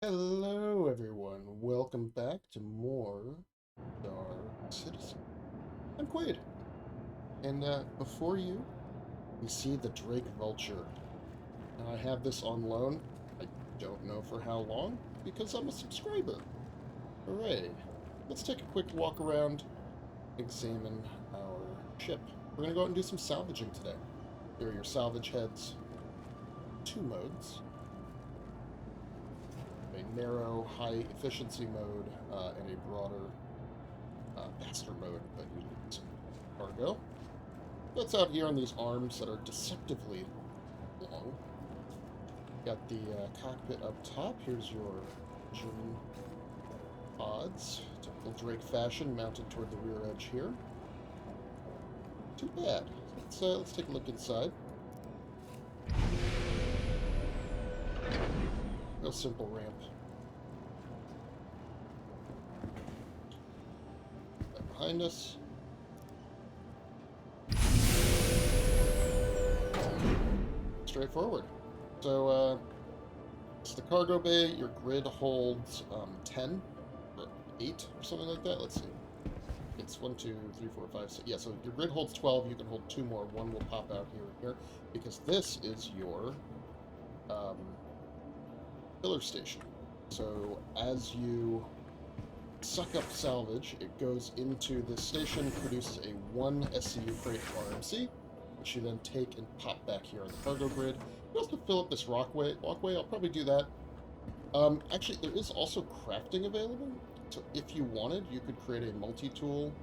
Hello, everyone. Welcome back to more Star Citizen. I'm Quade, and before you, we see the Drake Vulture. And I have this on loan. I don't know for how long, because I'm a subscriber. Hooray. Let's take a quick walk around, examine our ship. We're going to go out and do some salvaging today. Here are your salvage heads. Two modes. A narrow, high efficiency mode, and a broader faster mode, but usually some cargo. That's out here on these arms that are deceptively long. Got the cockpit up top. Here's your engine pods. Typical Drake fashion, mounted toward the rear edge here. Too bad. Let's take a look inside. Real simple ramp. That behind us. Straightforward. So, it's the cargo bay. Your grid holds 10 or 8 or something like that. Let's see. It's 1, 2, 3, 4, 5, 6. Yeah, so your grid holds 12. You can hold 2 more. One will pop out here and here because this is your filler station. So as you suck up salvage, it goes into this station, produces a 1 SCU crate RMC, which you then take and pop back here on the cargo grid. You also fill up this walkway. I'll probably do that. Actually, there is also crafting available. So if you wanted, you could create a multi-tool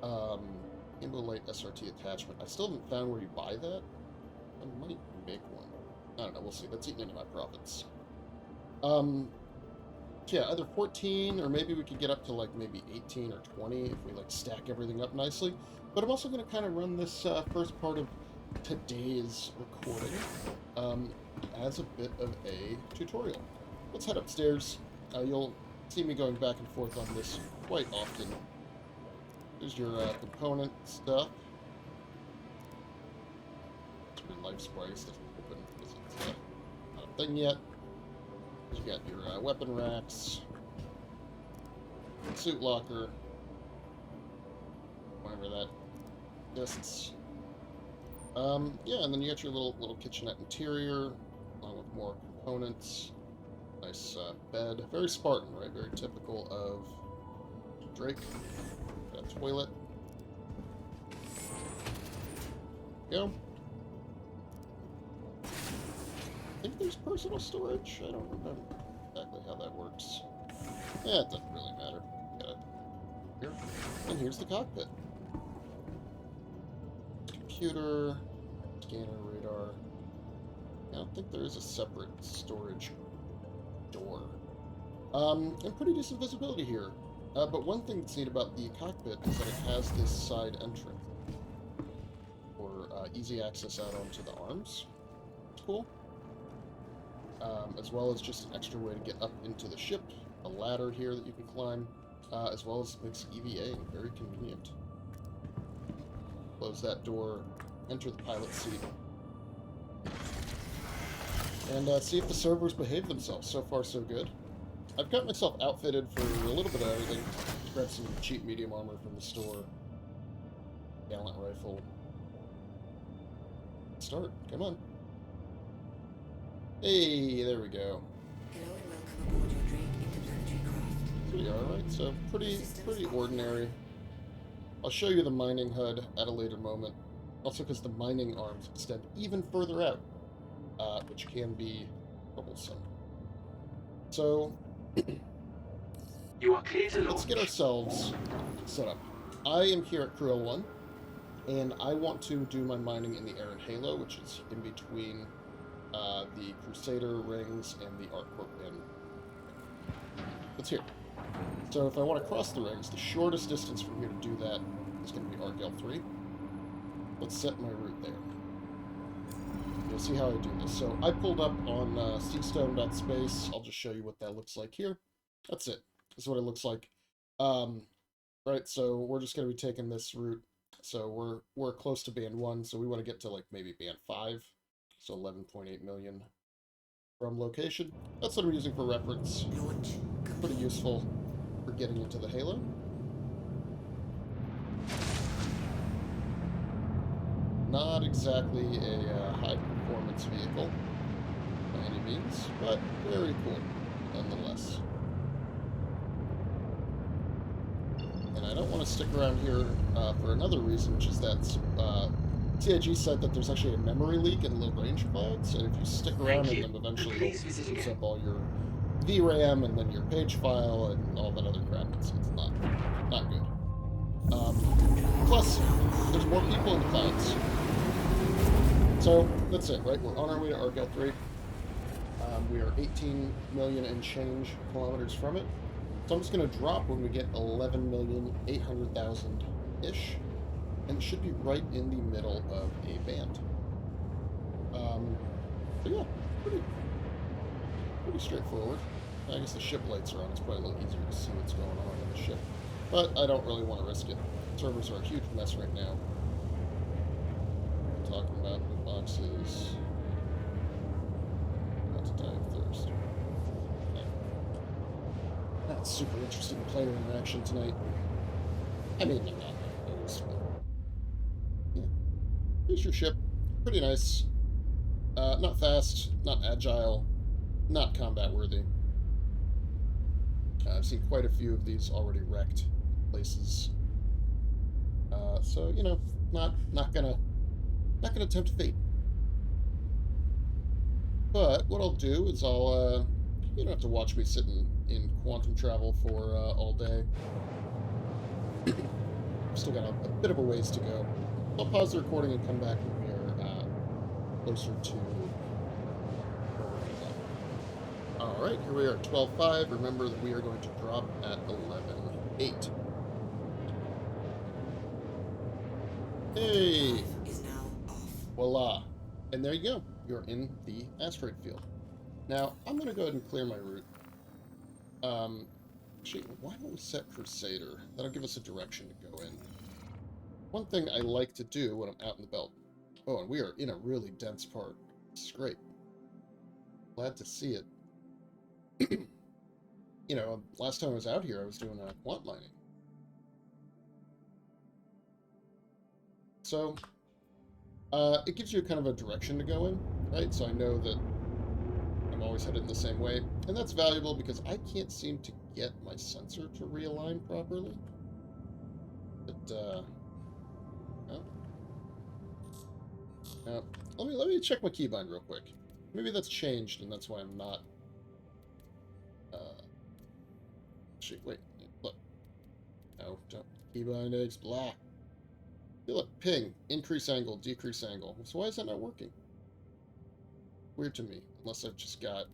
Light SRT attachment. I still haven't found where you buy that. I might make one. I don't know. We'll see. That's eating into my profits. Yeah, either 14 or maybe we could get up to like maybe 18 or 20 if we like stack everything up nicely. But I'm also going to kind of run this first part of today's recording as a bit of a tutorial. Let's head upstairs. You'll see me going back and forth on this quite often. Here's your component stuff. Your life sprites doesn't open because it's not a thing yet. You got your weapon racks, suit locker, whatever that exists. Yeah, and then you got your little kitchenette interior, along with more components. Nice bed, very Spartan, right? Very typical of Drake. Got a toilet. Go. I think there's personal storage. I don't remember exactly how that works. Yeah, it doesn't really matter. Got it here. And here's the cockpit. Computer, scanner, radar. I don't think there is a separate storage door. And pretty decent visibility here. But one thing that's neat about the cockpit is that it has this side entrance for easy access out onto the arms. It's cool. As well as just an extra way to get up into the ship, a ladder here that you can climb, as well as makes EVA very convenient. Close that door, enter the pilot seat, and see if the servers behave themselves. So far, so good. I've got myself outfitted for a little bit of everything. Grabbed some cheap medium armor from the store. Gallant rifle. Start. Come on. Hey, there we go. Hello and welcome aboard your Drake interplanetary craft. So we are, right? So pretty ordinary. I'll show you the mining HUD at a later moment. Also because the mining arms extend even further out, which can be troublesome. So, You are clear to launch. let's get ourselves set up. I am here at Crew L1, and I want to do my mining in the Aaron Halo, which is in between the Crusader rings and the ArcCorp inn. It's here. So if I want to cross the rings, the shortest distance from here to do that is going to be Arc L3. Let's set my route there. You'll see how I do this. So I pulled up on seastone.space. I'll just show you what that looks like here. That's it. This is what it looks like. Right, so we're just going to be taking this route. So we're close to band 1, so we want to get to like maybe band 5. So 11.8 million. from location. That's what I'm using for reference. Launch Pretty complete. useful for getting into the Halo. Not exactly a high-performance vehicle by any means, but very cool nonetheless. And I don't want to stick around here for another reason, which is that CIG said that there's actually a memory leak in Lagrange clouds, and if you stick around Thank in you. them, eventually Please visit it'll use again. up all your VRAM and then your page file and all that other crap. It's not good. Plus, there's more people in the clouds. So that's it, right? We're on our way to Argel 3. We are 18 million and change kilometers from it. So I'm just going to drop when we get 11,800,000-ish. And it should be right in the middle of a band. So yeah, pretty straightforward. I guess the ship lights are on. It's probably a little easier to see what's going on in the ship. But I don't really want to risk it. Servers are a huge mess right now. We're talking about the boxes. About to die of thirst. Yeah. Not super interested in planar interaction tonight. I mean, I'm not opposed, but yeah. Here's your ship. Pretty nice. Not fast, not agile, not combat worthy. I've seen quite a few of these already wrecked places. So you know, not gonna tempt fate. But what I'll do is you don't have to watch me sitting in quantum travel for all day. Still got a bit of a ways to go. I'll pause the recording and come back when we are closer to where we're going to go. Alright, here we are at 12.5. Remember that we are going to drop at 11.8. Hey! Is now off. Voila. And there you go. You're in the asteroid field. Now, I'm going to go ahead and clear my route. Actually, why don't we set Crusader? That'll give us a direction to go in. One thing I like to do when I'm out in the belt. Oh, and we are in a really dense part. This is great. Glad to see it. You know, last time I was out here, I was doing quant mining. So, it gives you kind of a direction to go in, right? So I know that I'm always headed in the same way. And that's valuable because I can't seem to get my sensor to realign properly. But, oh. Let me check my keybind real quick. Maybe that's changed, and that's why I'm not... Actually, wait. Look. No, don't. Keybind eggs, blah. Hey, look, ping, increase angle, decrease angle. So why is that not working? Weird to me, unless I've just got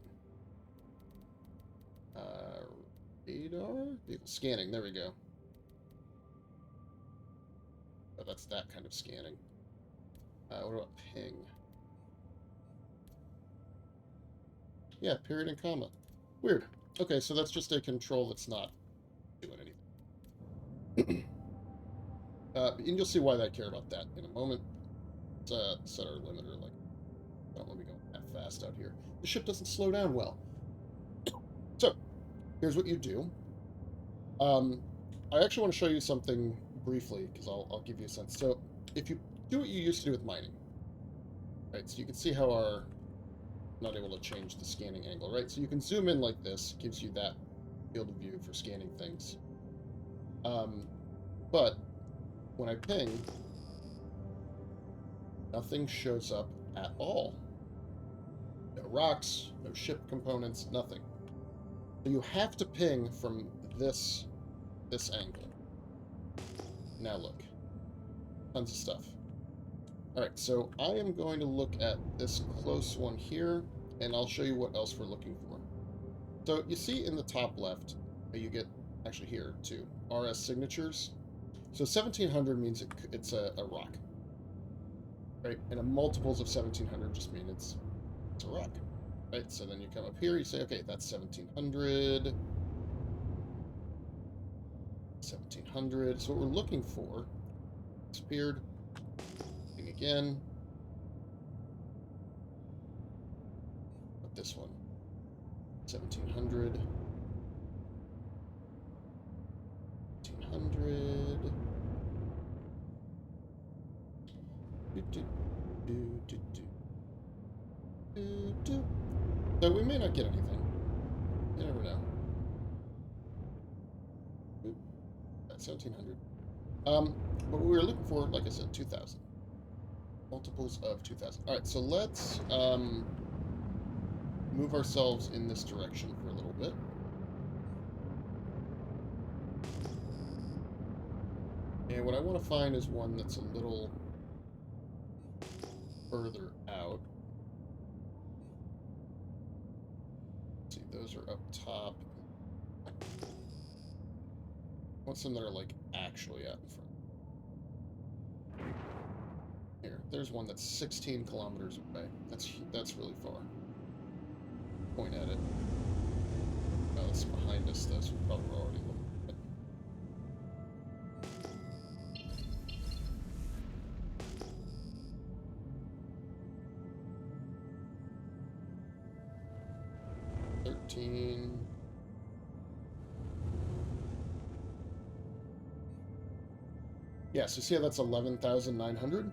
radar? Vehicle scanning, there we go. Oh, that's that kind of scanning. What about ping? Yeah, period and comma. Weird. Okay, so that's just a control that's not doing anything. And you'll see why I care about that in a moment. Let's set our limiter, like, don't let me go that fast out here. The ship doesn't slow down well. So, here's what you do. I actually want to show you something briefly, because I'll give you a sense. So, if you do what you used to do with mining, right, so you can see how I'm not able to change the scanning angle, right? So you can zoom in like this, gives you that field of view for scanning things. But when I ping, nothing shows up at all. No rocks, no ship components, nothing. So you have to ping from this angle. Now look. Tons of stuff. Alright, so I am going to look at this close one here, and I'll show you what else we're looking for. So you see in the top left, you get, actually here too, RS signatures. So 1700 means it's a rock. Right? And a multiples of 1700 just mean it's a rock. Right? So then you come up here, you say, okay, that's 1700. 1700. So what we're looking for, disappeared. Again. But this one. 1700. 1800. So we may not get anything. You never know. 1700. But we were looking for, like I said, 2000. Multiples of 2000. Alright, so let's move ourselves in this direction for a little bit. And what I want to find is one that's a little further out. Let's see, those are up top. I want some that are, like, actually out in front. Here, there's one that's 16 kilometers away. That's really far. Point at it. Oh, it's behind us, though, so we probably were already looking at it. Yeah, so see how that's 11,900?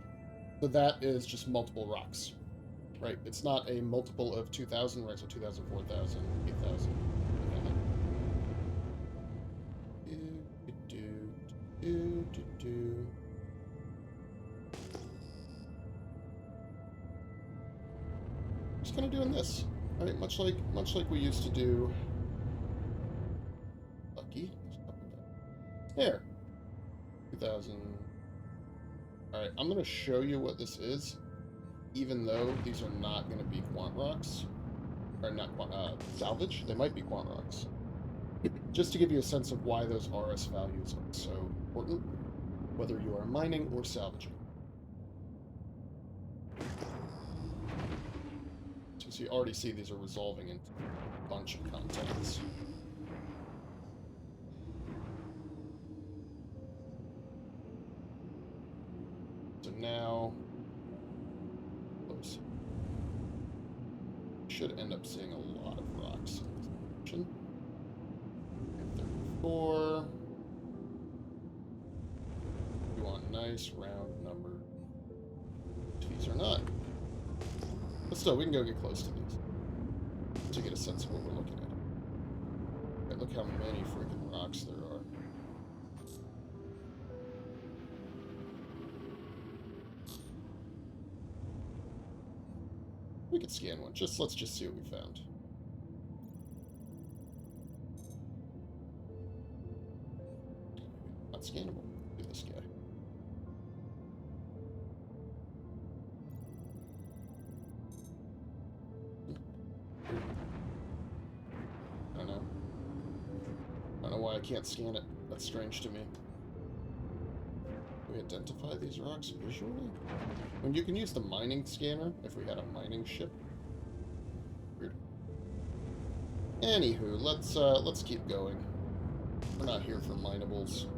So that is just multiple rocks, right? It's not a multiple of 2,000, right? So 2,000, 4,000, 8,000. Just kind of doing this, right? Much like we used to do. Lucky. There. 2,000. Alright, I'm going to show you what this is, even though these are not going to be quant rocks. Or not salvage. They might be quant rocks. Just to give you a sense of why those RS values are so important, whether you are mining or salvaging. So you already see these are resolving into a bunch of contacts. So now, oops, should end up seeing a lot of rocks in this direction. 34. We want nice round number. These are not. But still, we can go get close to these to get a sense of what we're looking at. Okay, look how many freaking rocks there are. We could scan one. Let's just see what we found. Not scannable. Do this guy. I don't know. I don't know why I can't scan it. That's strange to me. We identify these rocks visually? When you can use the mining scanner if we had a mining ship. Weird. Anywho, let's keep going. We're not here for minables.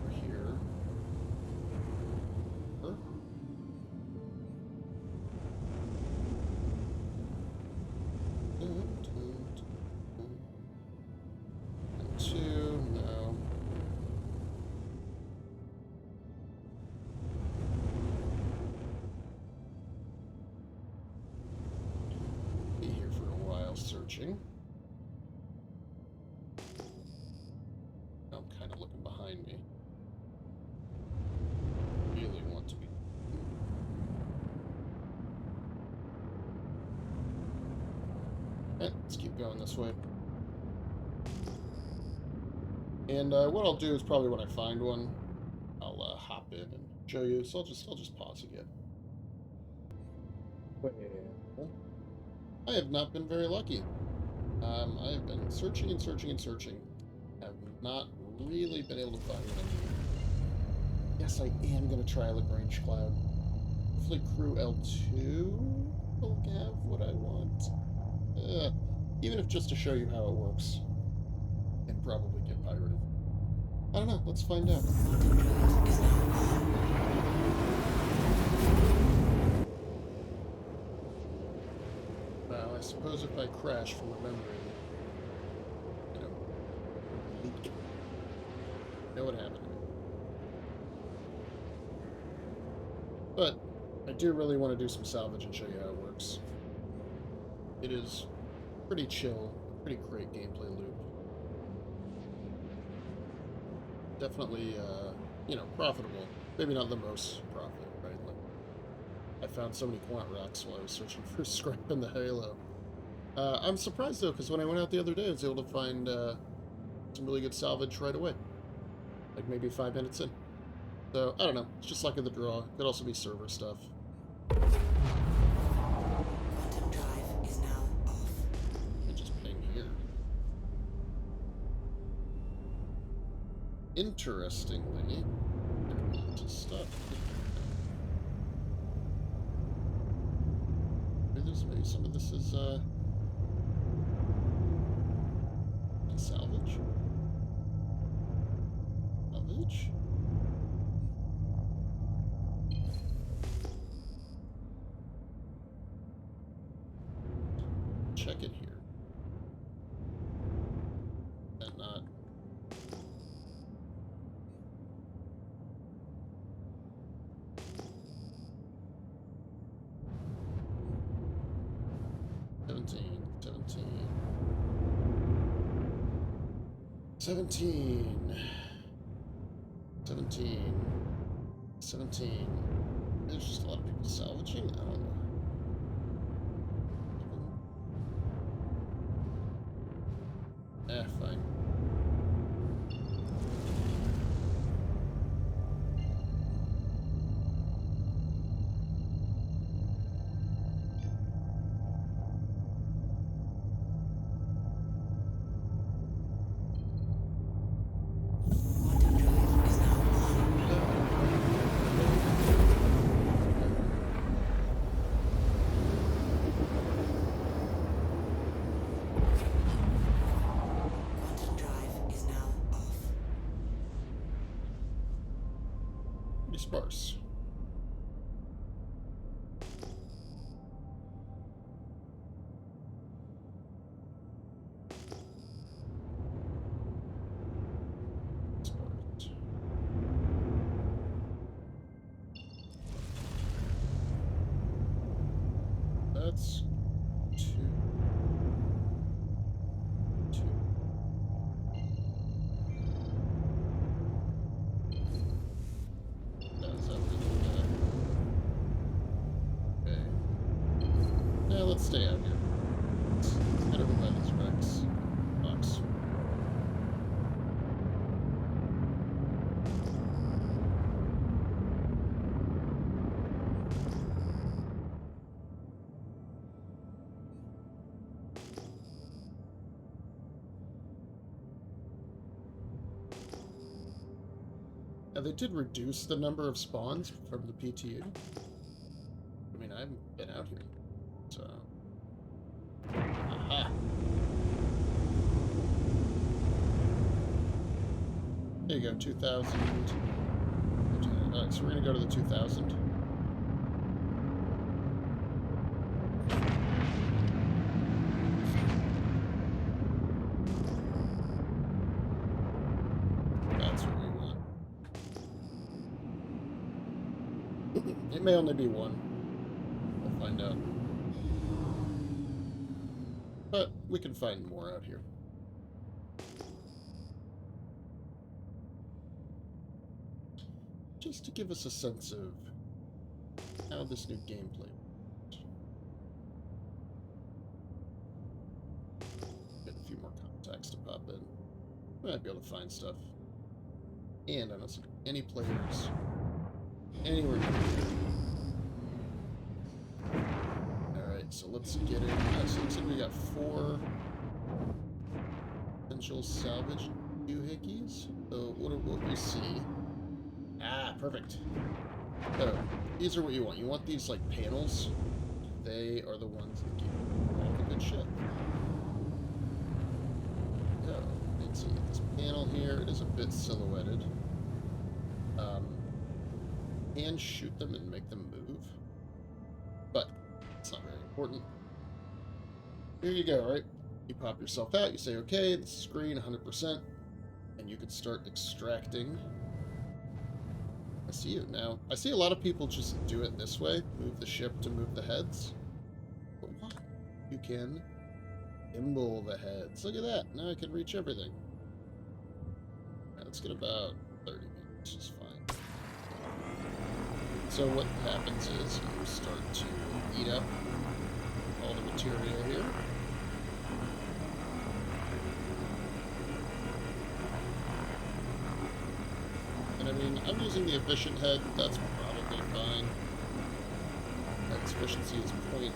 We're here. Searching. I'm kind of looking behind me. Really want to be. Okay, let's keep going this way. And what I'll do is probably when I find one, I'll hop in and show you. So I'll just pause again. Well, I have not been very lucky. I have been searching and searching and searching. Have not really been able to find anything. Yes, I am going to try a Lagrange cloud. Hopefully crew L2 will have what I want. Even if just to show you how it works. And probably get pirated. I don't know, let's find out. Is now on. Now, I suppose if I crash from remembering, you know, leak, you know what happened to me. But I do really want to do some salvage and show you how it works. It is pretty chill, pretty great gameplay loop. Definitely, you know, profitable. Maybe not the most profit, right? Like, I found so many quant rocks while I was searching for scrap in the Halo. I'm surprised, though, because when I went out the other day, I was able to find some really good salvage right away. Like, maybe 5 minutes in. So, I don't know. It's just luck of the draw. Could also be server stuff. Quantum drive is now off. I just ping here. Interestingly, to stuff. Maybe some of this is salvage. Salvage. Check it here. That not. Seventeen. There's just a lot of people salvaging. I don't know. Fine. Quantum drive is now on. Quantum drive is now off. Pretty sparse. Sparse. That's two. That's everything. Okay. Yeah, let's stay out here. Let's get over by these wrecks. Box. Now, they did reduce the number of spawns from the PTU. I mean, I haven't been out here, so... Aha! There you go, 2,000. Alright, so we're gonna go to the 2,000. That's what we want. It may only be one. We'll find out. But we can find more out here. Just to give us a sense of how this new gameplay works. Get a few more contacts to pop in. Might be able to find stuff. And I don't see any players anywhere near here. Alright, so let's get in. So it looks like we got 4 potential salvage doohickeys. So what we see? Ah, perfect. So these are what you want. You want these like panels. They are the ones that give you all the good shit. So let's see this panel here. It is a bit silhouetted. And shoot them and make them move, but it's not very important. Here you go, right? You pop yourself out, you say, okay, this is green, 100%, and you can start extracting. I see you now. I see a lot of people just do it this way, move the ship to move the heads. But why? You can gimbal the heads. Look at that. Now I can reach everything. Alright, let's get about 30 meters, is fine. So what happens is you start to eat up all the material here. And I mean, I'm using the efficient head, that's probably fine. Its efficiency is 0.8.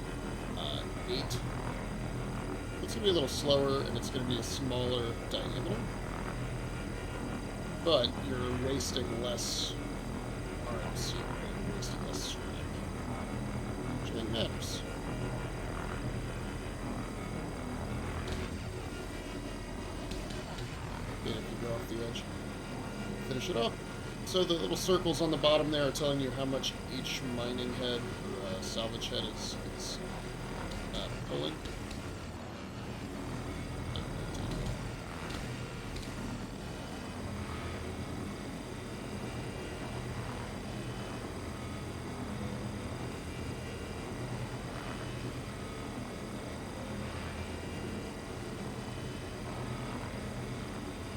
It's going to be a little slower, and it's going to be a smaller diameter. But you're wasting less RMC, you're wasting less scrap. Which I think matters. And if you go off the edge, finish it off. So the little circles on the bottom there are telling you how much each mining head or salvage head is pulling.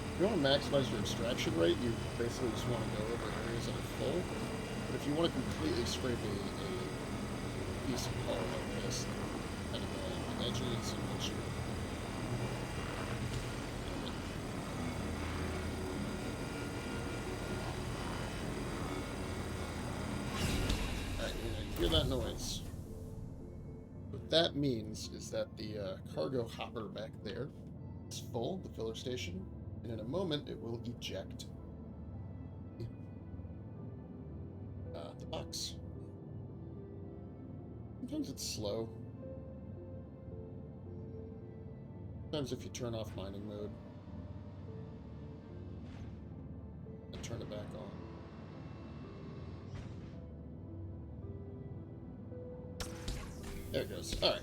If you want to maximize your extraction rate, you basically just want to go over areas that are full. But if you want to completely scrape a piece of hull like this, kind of go along the edges and make sure. Alright, you hear that noise. What that means is that the cargo hopper back there is full, the filler station. And in a moment, it will eject the box. Sometimes it's slow. Sometimes if you turn off mining mode and turn it back on. There it goes. Alright.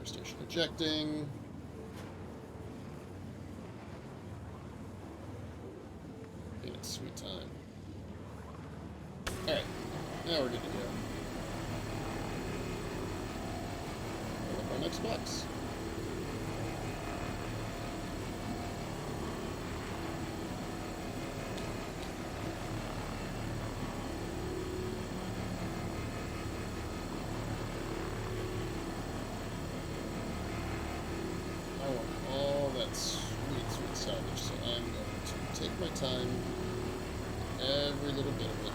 Station ejecting. In its sweet time. Alright, now we're good to go. Fill up our next box. Sweet salvage, so I'm going to take my time, every little bit of it.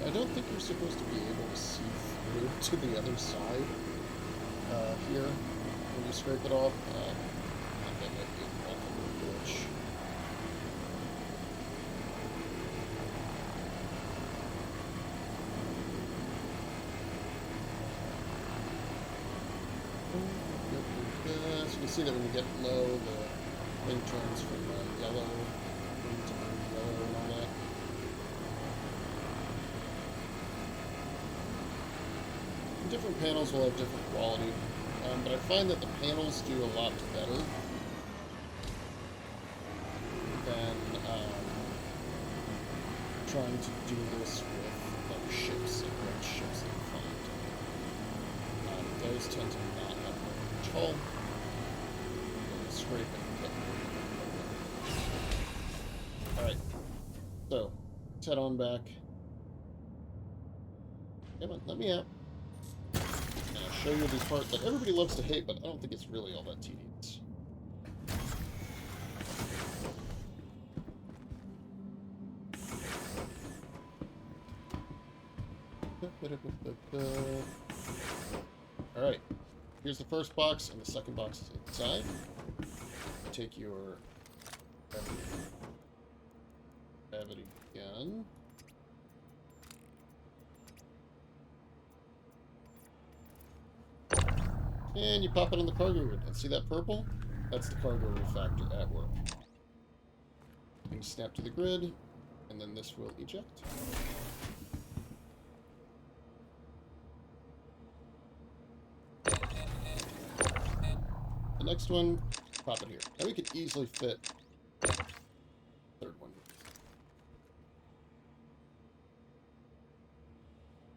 I don't think you're supposed to be able to see through to the other side here when you scrape it off. That might be an ultimate glitch. So you can see that when you get low, the thing turns from yellow to yellow and all that. Different panels will have different quality, but I find that the panels do a lot better than trying to do this with like ships and red ships that you find. Those tend to not have much hull. Scrape it. Alright, so let's head on back. Come on, let me out. Show you this part that everybody loves to hate, but I don't think it's really all that tedious. Alright, here's the first box, and the second box is inside. take your gravity gun. And you pop it on the cargo grid. And see that purple? That's the cargo refactor at work. You snap to the grid, and then this will eject. The next one, pop it here. Now we could easily fit the third one.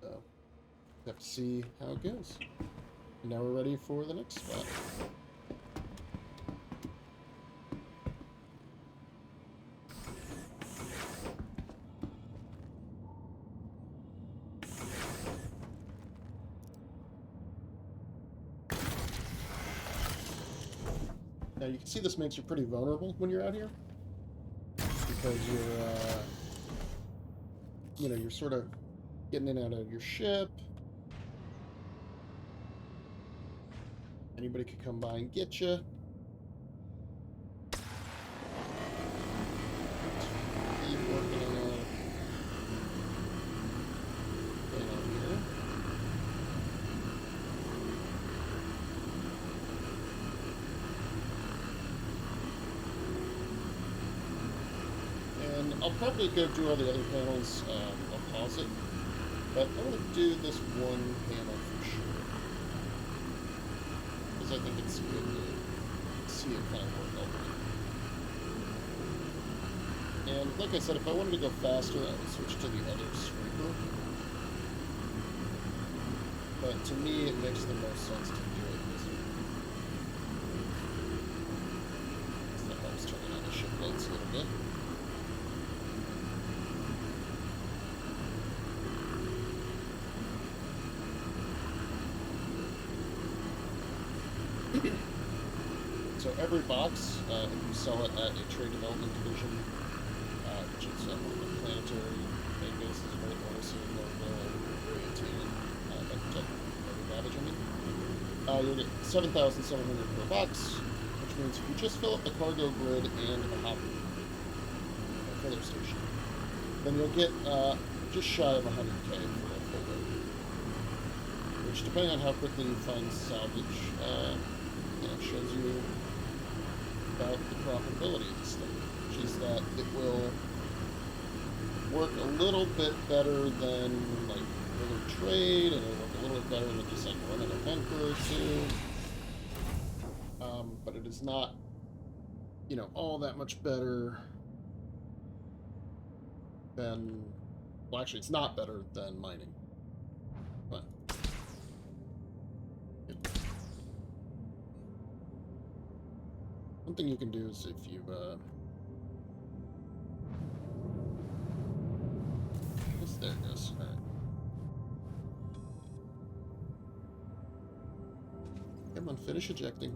So, have to see how it goes. And now we're ready for the next spot. Now you can see this makes you pretty vulnerable when you're out here, because you're, you're sort of getting in and out of your ship. Anybody could come by and get you. Keep working on our thing on here. And I'll probably go do all the other panels. I'll pause it, but I want to do this one panel for sure. I think it's good to see it kind of work out. And like I said, if I wanted to go faster, I would switch to the other scraper. But to me, it makes the most sense to do it this way. That helps turning on the ship lights a little bit. So every box, if you sell it at a trade development division, which is one of the planetary main bases, right? Orison, you'll get 7,700 per box, which means if you just fill up the cargo grid and the hopper filler station, then you'll get just shy of 100K for a full load. Which, depending on how quickly you find salvage, shows you about the profitability of this thing, which is that it will work a little bit better than like regular trade, and it'll work a little bit better than just like running a bunker or two. But it is not, all that much better than. Well, actually, it's not better than mining. But one thing you can do is if you, there it goes. All right. Come on, finish ejecting.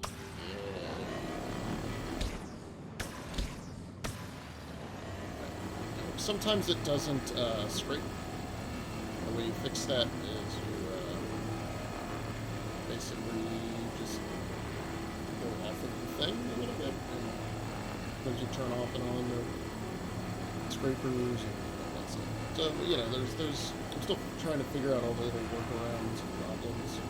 Sometimes it doesn't scrape. The way you fix that is you basically just go off of the thing a little bit, and as you turn off and on the scrapers and all that stuff. So there's I'm still trying to figure out all the little workarounds and problems.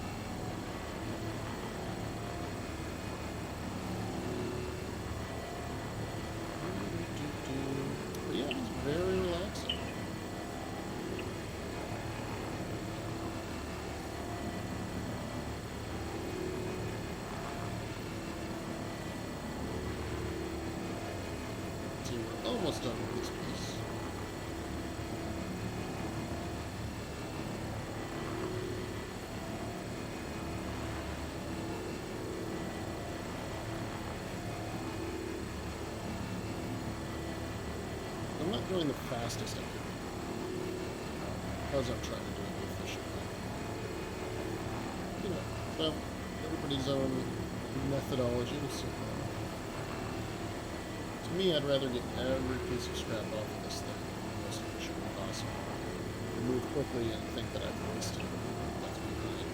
But yeah, it's very relaxing. We're almost done with this piece. I'm not doing the fastest I can, because I'm trying to do it efficiently. So everybody's own methodology. So, to me, I'd rather get every piece of scrap off of this thing the most efficiently possible. Move quickly and think that I've wasted what's behind.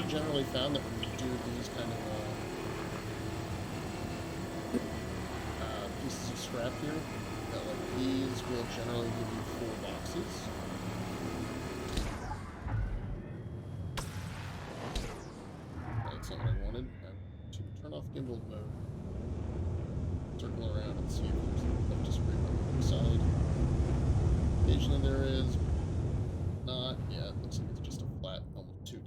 I've generally found that when you do these kind of pieces of scrap here, that like these will generally give you 4 boxes. That's not what I wanted. I want to turn off gimbal mode. Circle around and see if there's left to scrape on the side. Occasionally there is. Not yet. Looks like it's just a flat, almost 2D.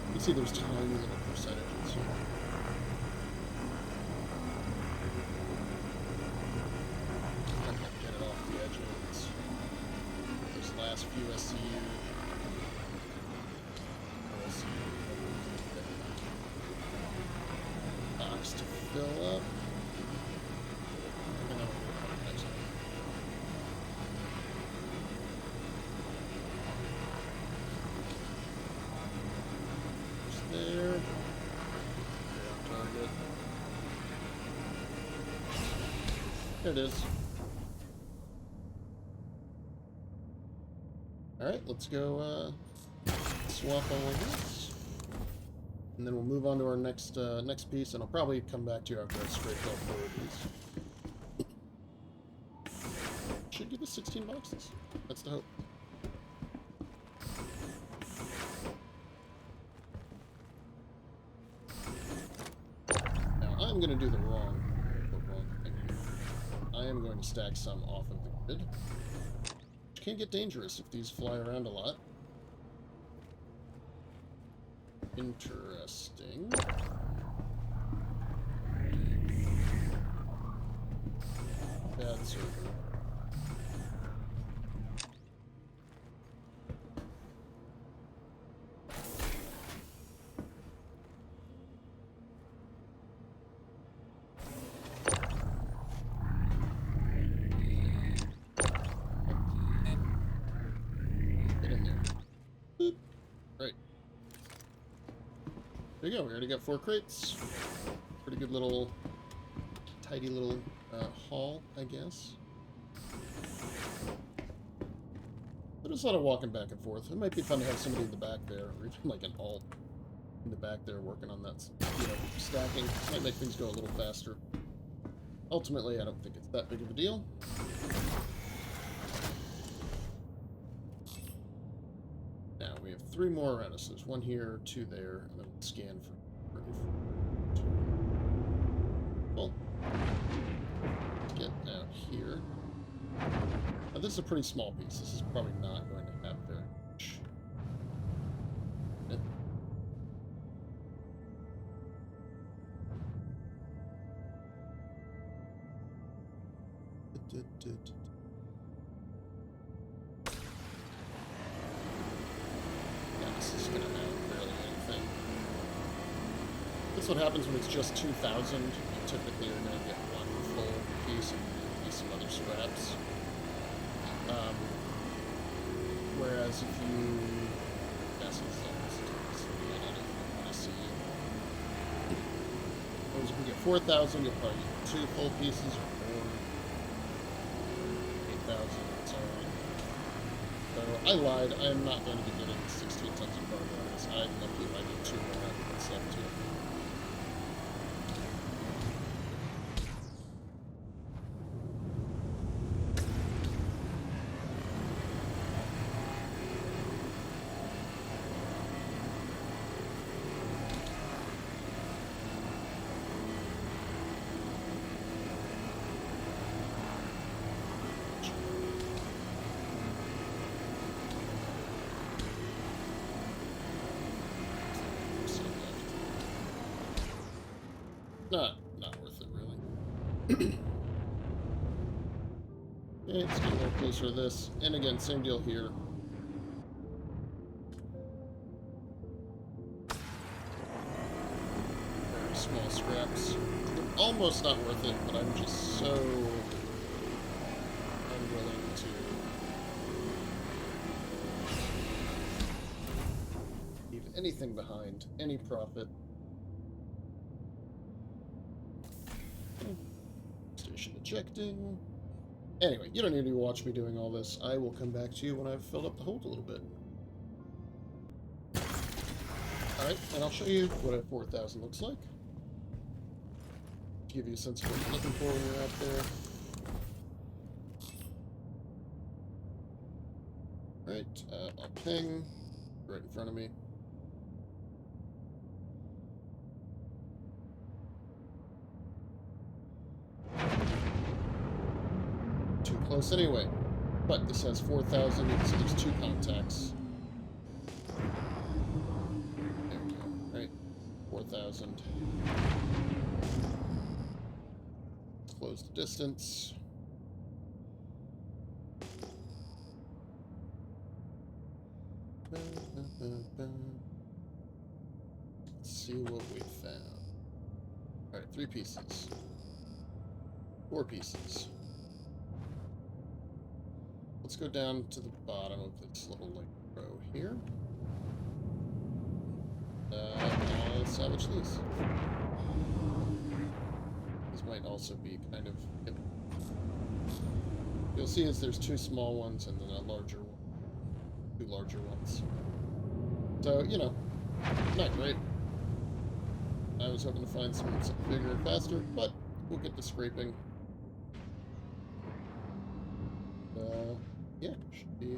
You can see there's tiny little percentages here. I'm gonna get it off the edge of it. Those last few SCU. Box to fill up. There. Target. There it is. Alright, let's go swap all of this. And then we'll move on to our next next piece, and I'll probably come back to you after I scrape all 4 of these. Should give us 16 boxes. That's the hope. I'm going to do the wrong thing here. I am going to stack some off of the grid, which can get dangerous if these fly around a lot. Interesting. Bad server. There you go, we already got 4 crates. Pretty good little, tidy little haul, I guess. But there's a lot of walking back and forth. It might be fun to have somebody in the back there, or even like an alt in the back there working on that, you know, stacking. Might make things go a little faster. Ultimately, I don't think it's that big of a deal. Now, we have 3 more around us. There's 1 here, 2 there, and then we'll scan for 2. Well, let's get out here. Now, this is a pretty small piece. This is probably not going to have very much. That's what happens when it's just 2,000. You typically are going to get 1 full piece and maybe some other scraps. Whereas if you... Whereas if you get 4,000, you'll probably get 2 full pieces or 4. 8,000, and so on. So I lied. I am not going to be getting 16 tons of cargo on this. I'm lucky if I get 2 more and stuff too. Not worth it, really. Okay, let's get a little closer to this. And again, same deal here. Very small scraps. They're almost not worth it, but I'm just so unwilling to leave anything behind, any profit. Station ejecting. Anyway, you don't need to watch me doing all this. I will come back to you when I've filled up the hold a little bit. Alright, and I'll show you what a 4,000 looks like. To give you a sense of what you're looking for when you're out there. Alright, I'll ping. Right in front of me. Too close anyway. But this has 4,000, so there's 2 contacts. There we go. Right. 4,000. Close the distance. Let's see what we found. Alright, 3 pieces. 4 pieces. Let's go down to the bottom of this little like row here. I'll salvage these. These might also be kind of... You'll see is there's 2 small ones and then a larger one. 2 larger ones. So, you know, not great. I was hoping to find something bigger and faster, but we'll get to scraping. Yeah, should be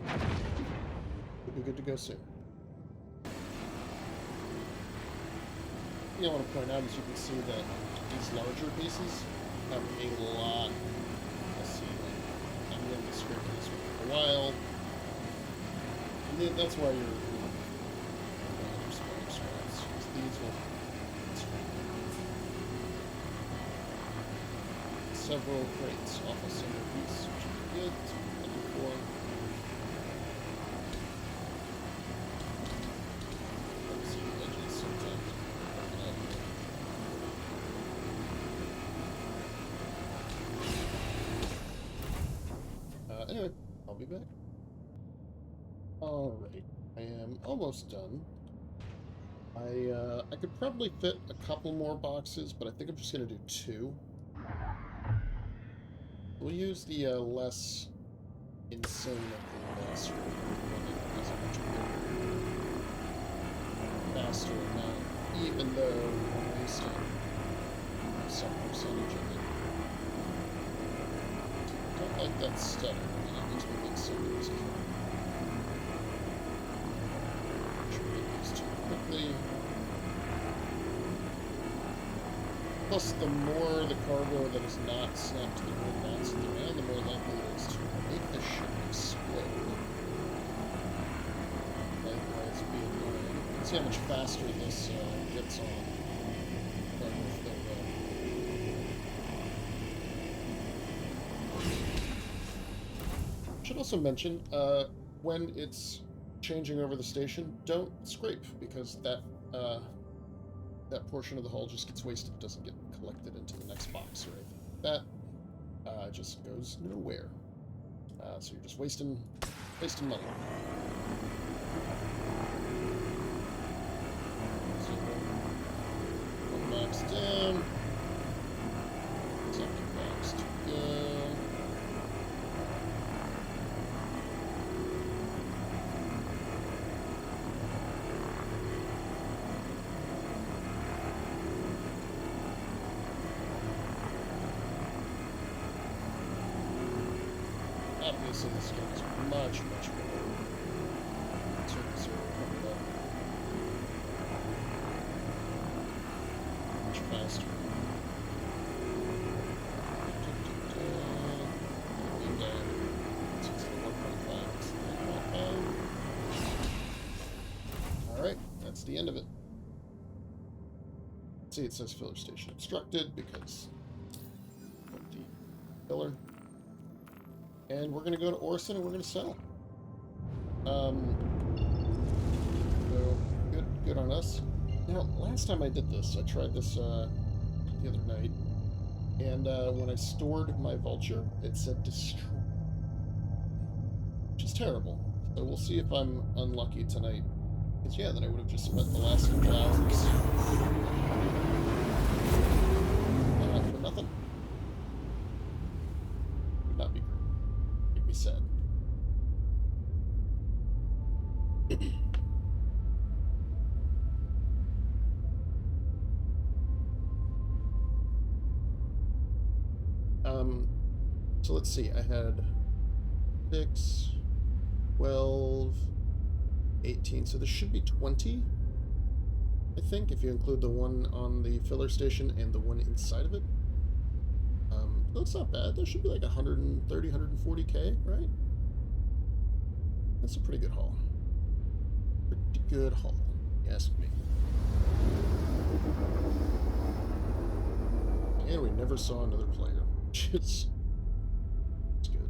good to go soon. The thing I want to point out is you can see that these larger pieces have a lot. Let's see, I'm going to be scraping this one for a while. And then that's why you're smaller scraps. These will scrape several crates off a single piece, which is good. Let's see, edges sometimes. Anyway, I'll be back. Alright, I am almost done. I could probably fit a couple more boxes, but I think I'm just going to do 2. We'll use the less insane of the master one that has a much bigger, faster amount, even though we're wasting some percentage of it. I don't like that stutter, and it makes me think something's coming. Should we get these 2 quickly? Plus, the more the cargo that is not snapped to the grid bouncing around, the more likely it is to make the ship explode. Likewise, be annoying. Let's see how much faster this gets on. Should also mention, when it's changing over the station, don't scrape, because that portion of the hull just gets wasted. It doesn't get collected into the next box or anything like that. It just goes nowhere. So you're just wasting money. So, 1 box down. Second box to go. Obviously, this game is much more Circle Zero coming up. Much faster. Alright, that's the end of it. See, it says filler station obstructed because of the filler. And we're going to go to Orison and we're going to sell. So, good on us. Now, last time I did this, I tried this the other night. And when I stored my vulture, it said destroy. Which is terrible. So we'll see if I'm unlucky tonight. Because, yeah, then I would have just spent the last couple hours for nothing. Would not be great. So let's see. I had 6, 12, 18. So there should be 20, I think, if you include the one on the filler station and the one inside of it. That's not bad. There should be like 130, 140k, right? That's a pretty good haul. Pretty good haul, you ask me. And we never saw another player, which is good.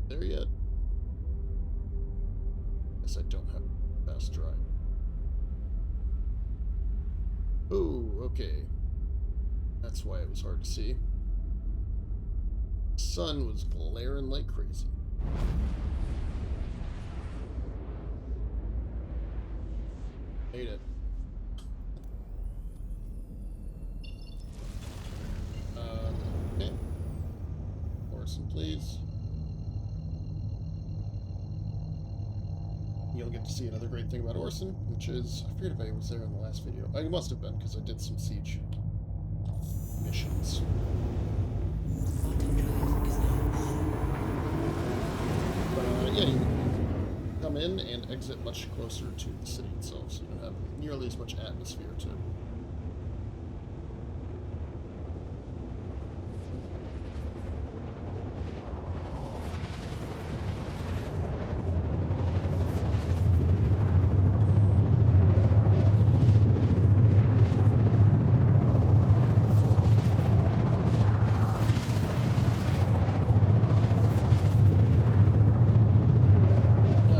There yet? Guess I don't have fast drive. Oh, okay. That's why it was hard to see. The sun was glaring like crazy. Made it. Okay. Orison, please. You'll get to see another great thing about Orison, which is, I forget if I was there in the last video. I must have been, because I did some siege missions. Bottom drive is now on. But yeah, you come in and exit much closer to the city itself, so you don't have nearly as much atmosphere to it.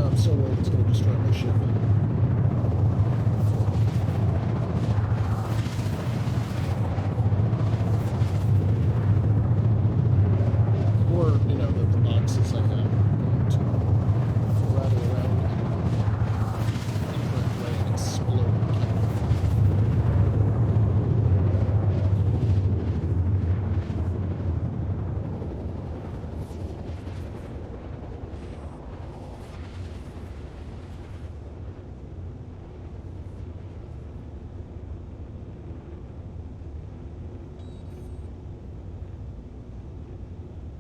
I'm so worried it's going to destroy my ship. Or, you know, the boxes I have going to rattle around in an incorrect way and explode.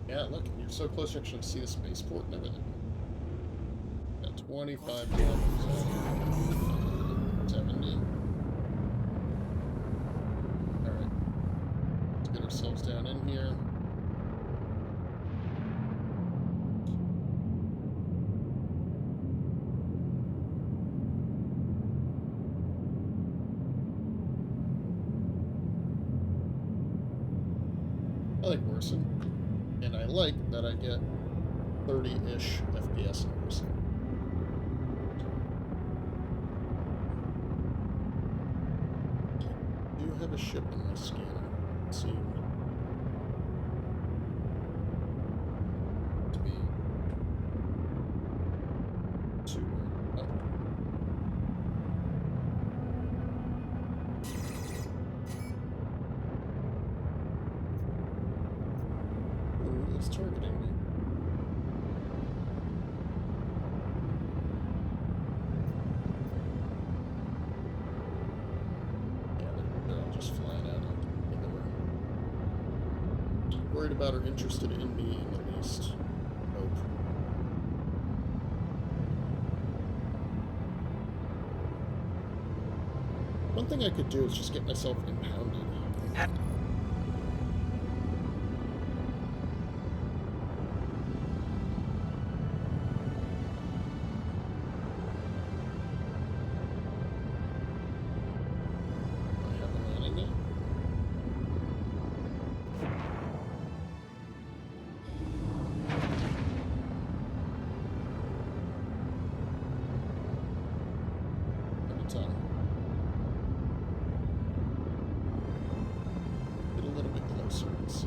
Yeah, look, you're so close you actually see the spaceport and everything. Got 25 kilometers. 70. Alright. Let's get ourselves down in here. I like Orison. And I like that I get 30-ish FPS in Orison. I do have a ship in my scanner. It seemed to be too up. Ooh, it's targeting me. Yeah, they're all just flying out of nowhere. Worried about or interested in me in the least. Nope. One thing I could do is just get myself impounded. I have a landing now. Every time. Get a little bit closer and see.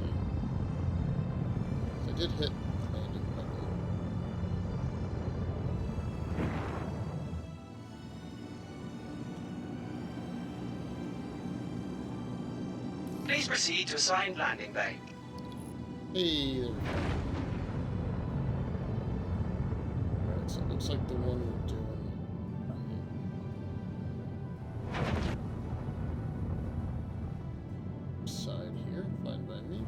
I did hit landing button. Please proceed to assigned landing bay. Hey, there we go. Alright, so it looks like the one we're doing. Side here, fine by me.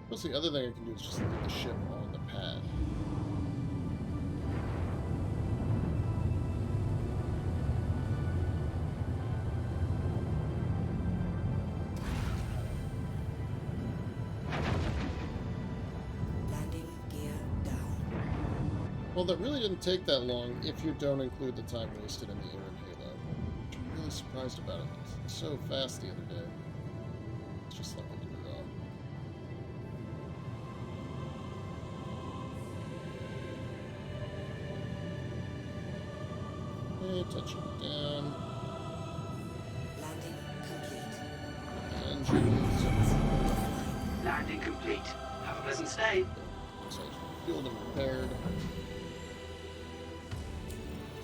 What's the other thing I can do is just leave the ship on the pad. Landing gear down. Well, that really didn't take that long if you don't include the time wasted in the air and halo. I'm really surprised about it. It was so fast the other day. It's just like a draw. Okay, touching down. Landing complete. Engines. Landing complete. Have a pleasant stay. So fueled and repaired.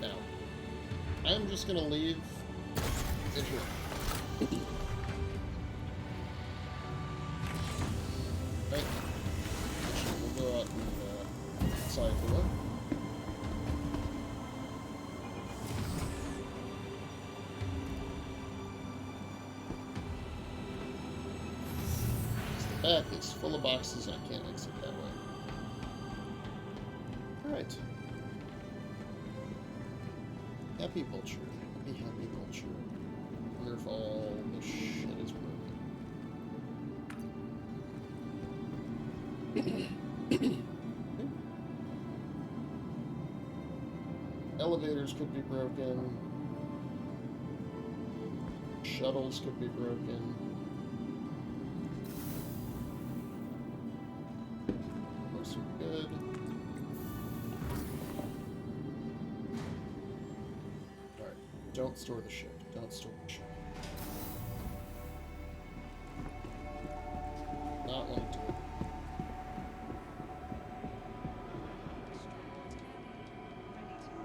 Now, I'm just gonna leave it here. Right. Actually, we'll go out and side below. The back is full of boxes. I can't exit that way. Alright. Happy vulture. Happy vulture. I wonder if all the shit is broken. Elevators could be broken. Shuttles could be broken. Those are good. Alright, don't store the ship. Don't store the ship. Not want to do it.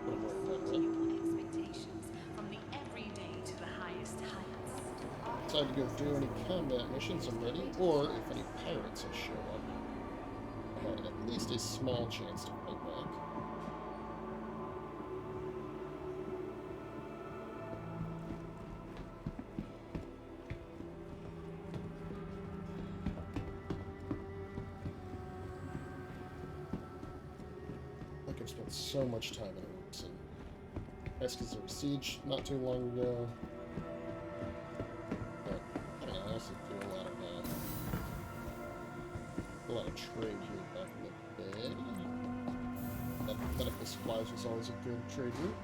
Put 'em where it's at, right? Expectations from the everyday to the highest heights. Decide to go do any combat missions, I'm ready. Or if any pirates will show up, I had at least a small chance to fight back. Like I've spent so much time in Orison. That's because there was Siege not too long ago. But I don't know, I also do a lot of trade here back in the day. That medical supplies was always a good trade route.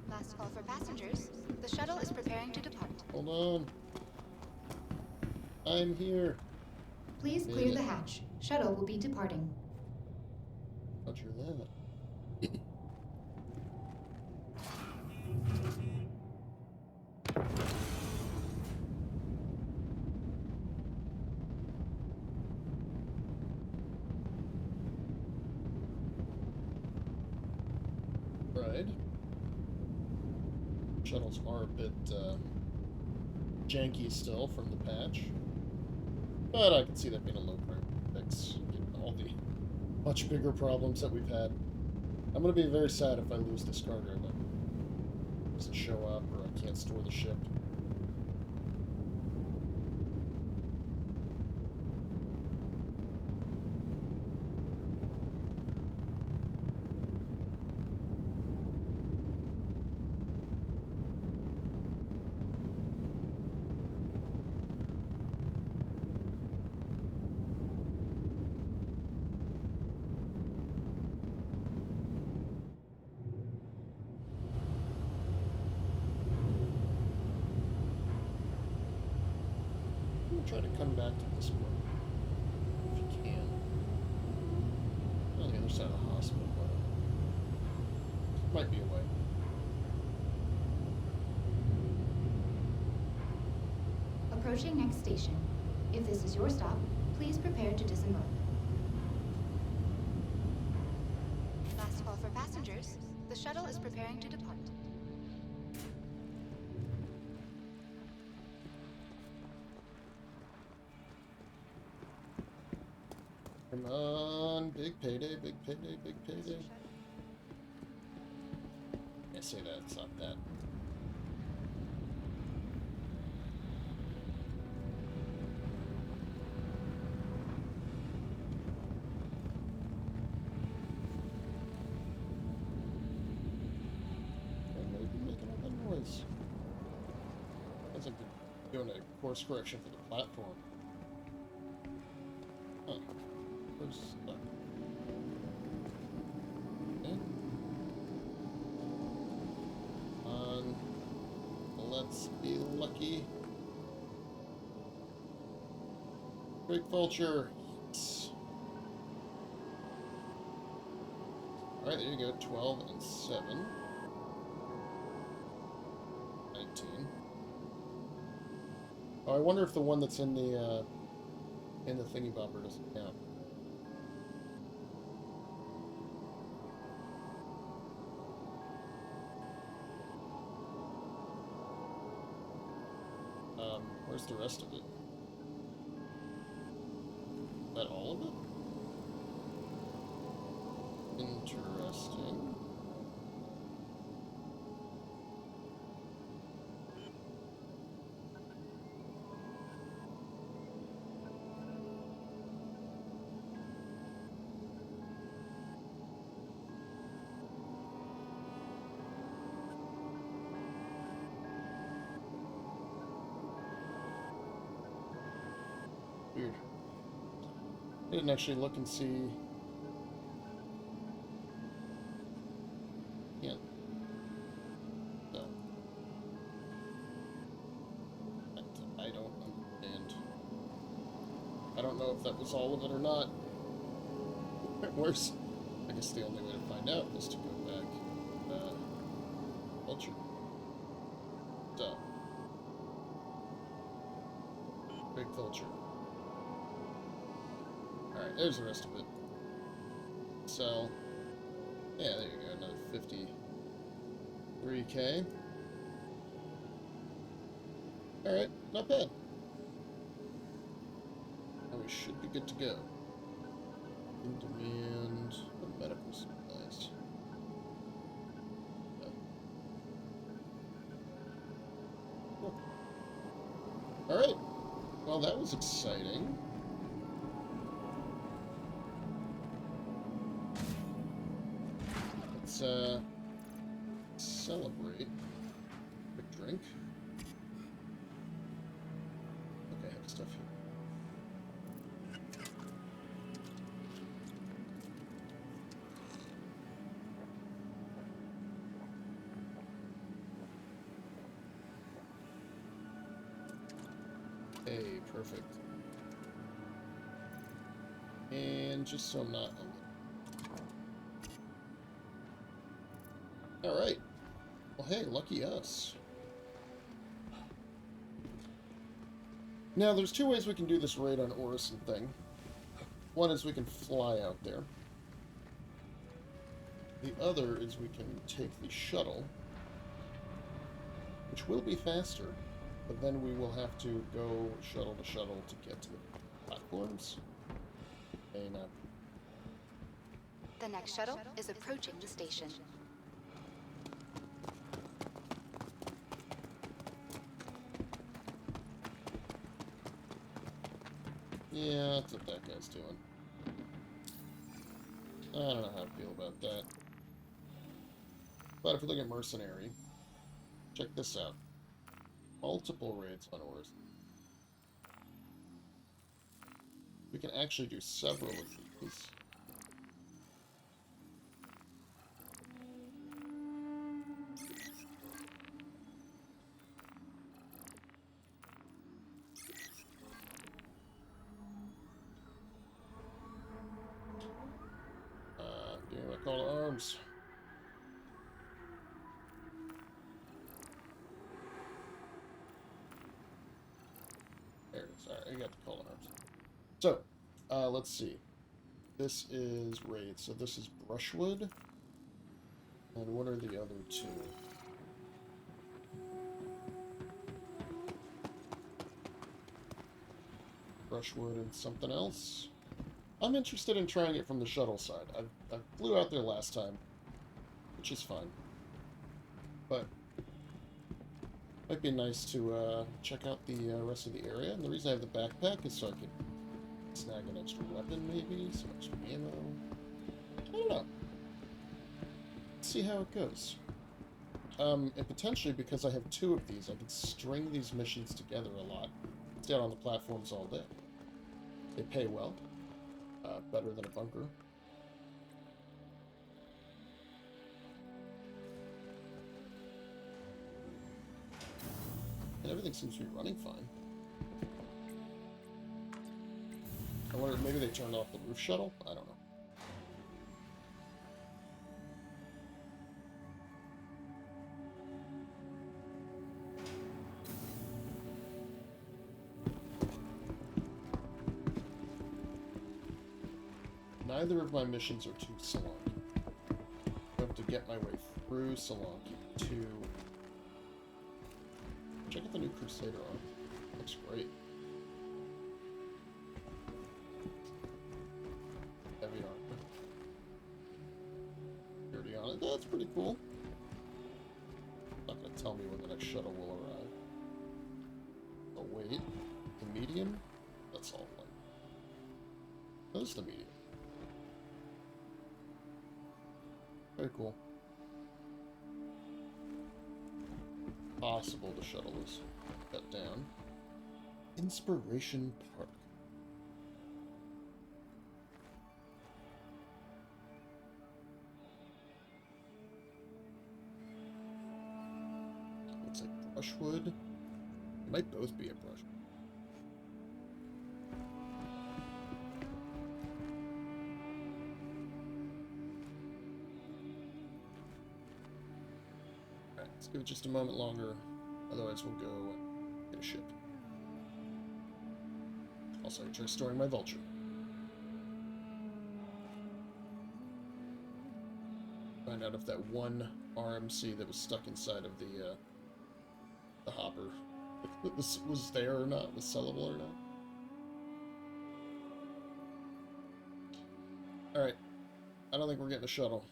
Last call for passengers. The shuttle is preparing to depart. Hold on. I'm here. Please clear the hatch. Shuttle will be departing. Roger that. Right. Shuttles are a bit janky still from the patch, but I can see that being a low priority fix, given all the much bigger problems that we've had. I'm going to be very sad if I lose this cargo, but it doesn't show up or I can't store the ship. Try to come back to this one, if you can. On the other side of the hospital, but might be a way. Approaching next station. If this is your stop, please prepare to disembark. Last call for passengers. The shuttle is preparing to depart. Come on, big payday, big payday, big payday. I say that, it's not that. Making all that noise. Sounds like they're doing a course correction for the platform. Huh. Where's stuck? Okay. Let's be lucky. Great vulture. Yes. Alright, there you go. 12 and 7. 19. Oh, I wonder if the one that's in the thingy bobber doesn't count. Where's the rest of it? Is that all of it? Interesting. Weird. I didn't actually look and see. Yeah. No. I don't understand. I don't know if that was all of it or not. Where's... I guess the only way to find out is to go back. Vulture. Duh. Big vulture. Alright, there's the rest of it. So, yeah, there you go, another 53K. Alright, not bad. Now we should be good to go. In demand, medical supplies. Cool. Alright, well that was exciting. Let's celebrate. Quick drink. Okay, I have stuff here. Hey, perfect. And just so I'm not... Alright. Well, hey, lucky us. Now, there's two ways we can do this raid on Orison thing. One is we can fly out there. The other is we can take the shuttle, which will be faster, but then we will have to go shuttle to shuttle to get to the platforms. And, The next shuttle is approaching the station. yeah, that's what that guy's doing. I don't know how to feel about that. But if we look at Mercenary, check this out. Multiple raids on Orison. We can actually do several of these. Doing my call to arms. There it is. Alright, I got the call arms. So, let's see. This is Raid, so this is Brushwood. And what are the other two? Brushwood and something else. I'm interested in trying it from the shuttle side. I flew out there last time, which is fine. But might be nice to check out the rest of the area. And the reason I have the backpack is so I can snag an extra weapon, maybe, some extra ammo. I don't know. Let's see how it goes. And potentially, because I have two of these, I could string these missions together a lot. Stay out on the platforms all day. They pay well. Better than a bunker. And everything seems to be running fine. I wonder, maybe they turned off the roof shuttle? I don't know. Neither of my missions are too Salonki. I have to get my way through Salonki to... Check out the new Crusader arm. Looks great. Heavy armor. Security on it. That's pretty cool. Not gonna tell me when the next shuttle will arrive. Oh wait. The medium? That's all one. That's the medium. Very cool. Possible the shuttle is cut down. Inspiration Park. Looks like brushwood. It might both be a brushwood. Let's give it just a moment longer, otherwise we'll go and get a ship. Also, I try storing my vulture. Find out if that one RMC that was stuck inside of the hopper was there or not, was sellable or not. Alright, I don't think we're getting a shuttle.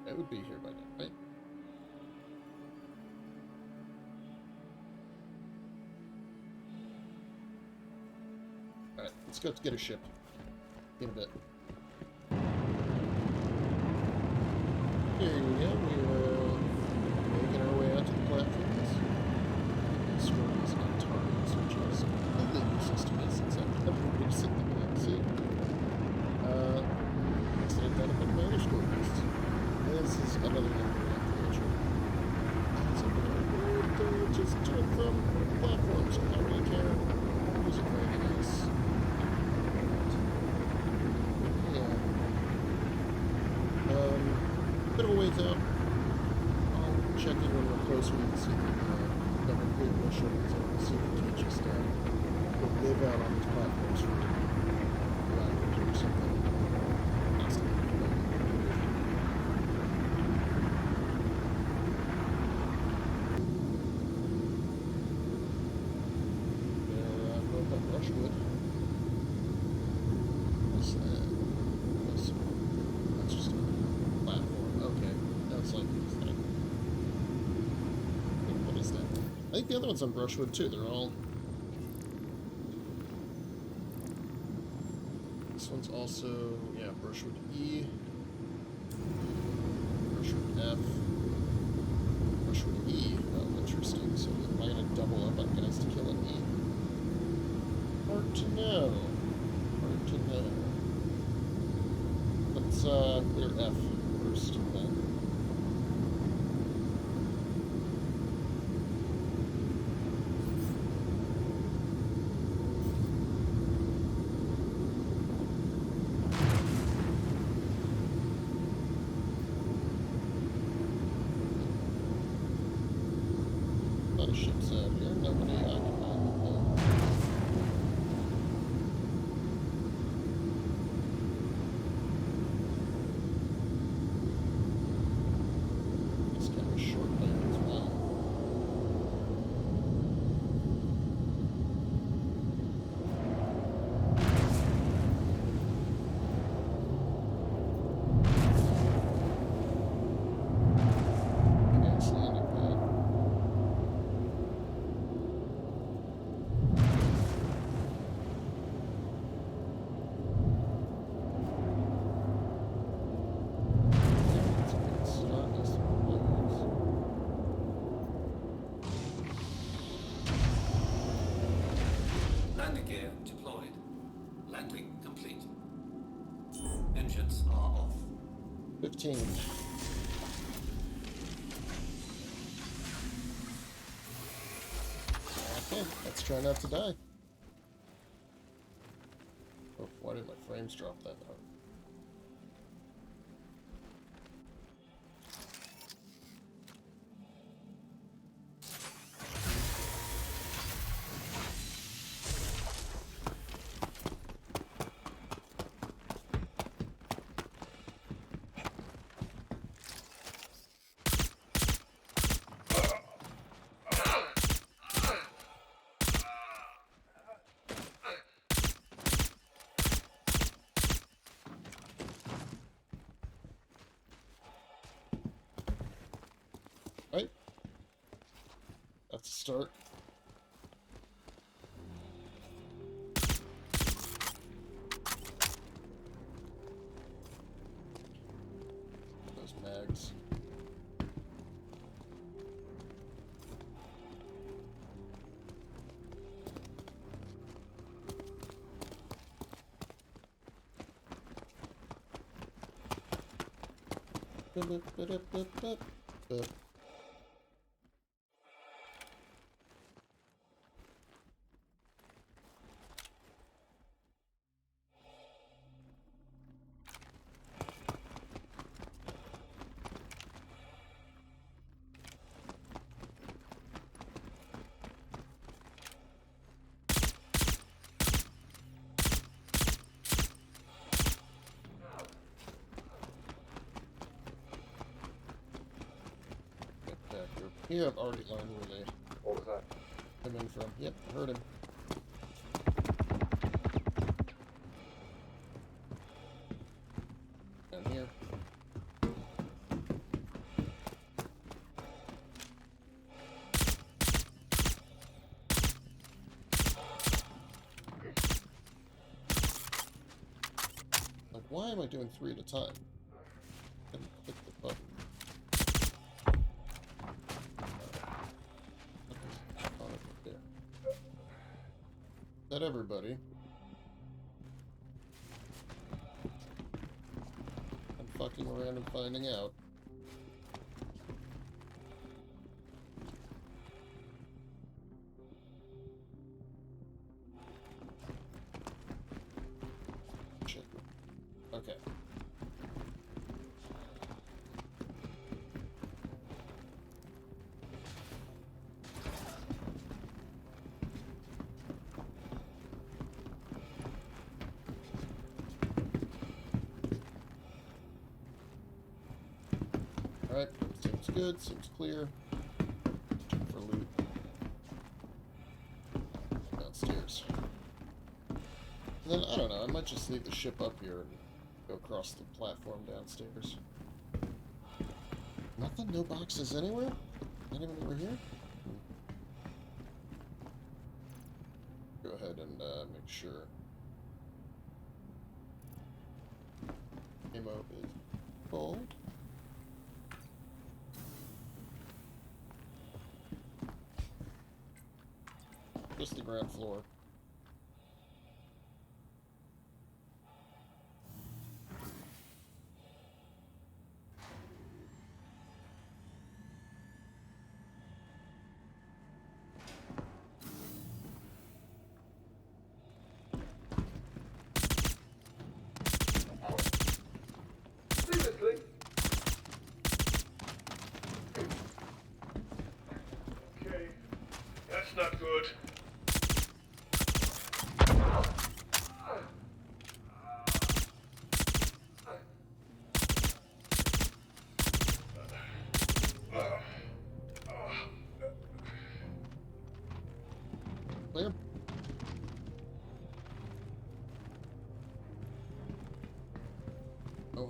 It would be here by now, right? Alright, let's go get a ship. In a bit. Here we go, we're making our way out to the platforms. Scrolls and targets, which is a little system is since I've never used it in the back seat. Instead of that, I've got my underscore beasts. This is another number of nature. So just do it from platforms. I don't really care. Music very nice. Yeah. Bit of a ways out. I'll check in when we're closer. You can see the double clear bush over there. We'll see if we can't just live out on these platforms for hours or something. I think the other one's on brushwood too. They're all. This one's also, yeah, brushwood E, brushwood F, brushwood E. Oh, interesting. So am I gonna double up on guys to kill an E? Hard to know. Hard to know. Let's clear F first then. lot of ships out here. Nobody occupied them. It's kind of short there as well. Nice landing pad. That's a good start. Nice players. Landing gear deployed. Landing complete. Engines are off. 15. Okay, let's try not to die. Oh, why did my frames drop that hard? Right? That's a start. Those mags. Get back here. Here, I've already learned where they What was that? come in from. Yep, I heard him. Down here. Like, why am I doing 3 at a time? Couldn't click the button. On it right there. Is that everybody? I'm fucking around and finding out. Shit. Okay. Alright, seems good, seems clear. Check for loot. Downstairs. And then, I don't know, I might just leave the ship up here and go across the platform downstairs. Nothing? No boxes anywhere? Not even over here? Go ahead and make sure. Ammo is full. Just the ground floor. Seriously? Okay.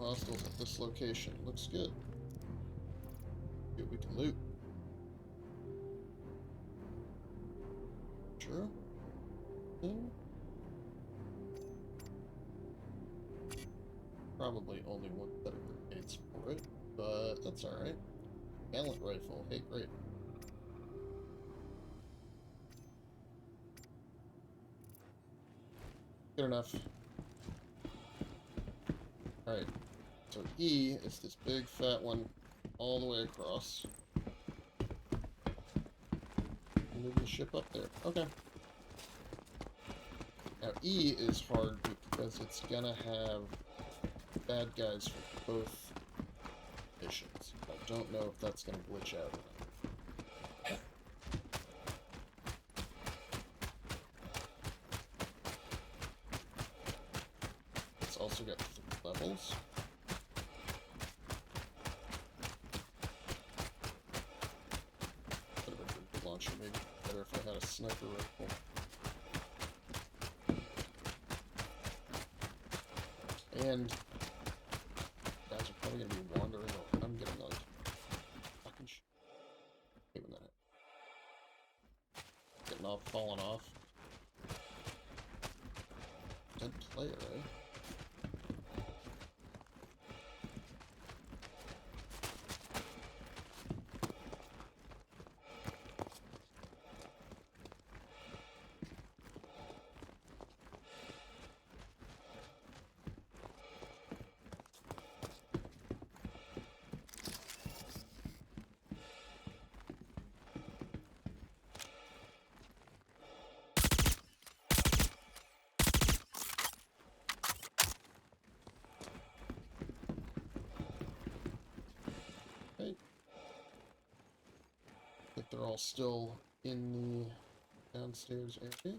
hostiles at this location. Looks good. See what we can loot. True. Probably only one set of grenades for it, but that's alright. Gallant rifle. Hey, great. Good enough. Alright. So E is this big fat one all the way across. Move the ship up there. Okay. Now E is hard because it's gonna have bad guys for both missions. I don't know if that's gonna glitch out or not. It's also got 3 levels. Bit of a grenade launcher, maybe better if I had a sniper rifle. And guys are probably gonna be wandering over. I'm getting like fucking shit. Even that. Getting off, falling off. Dead player, eh? They're all still in the downstairs area.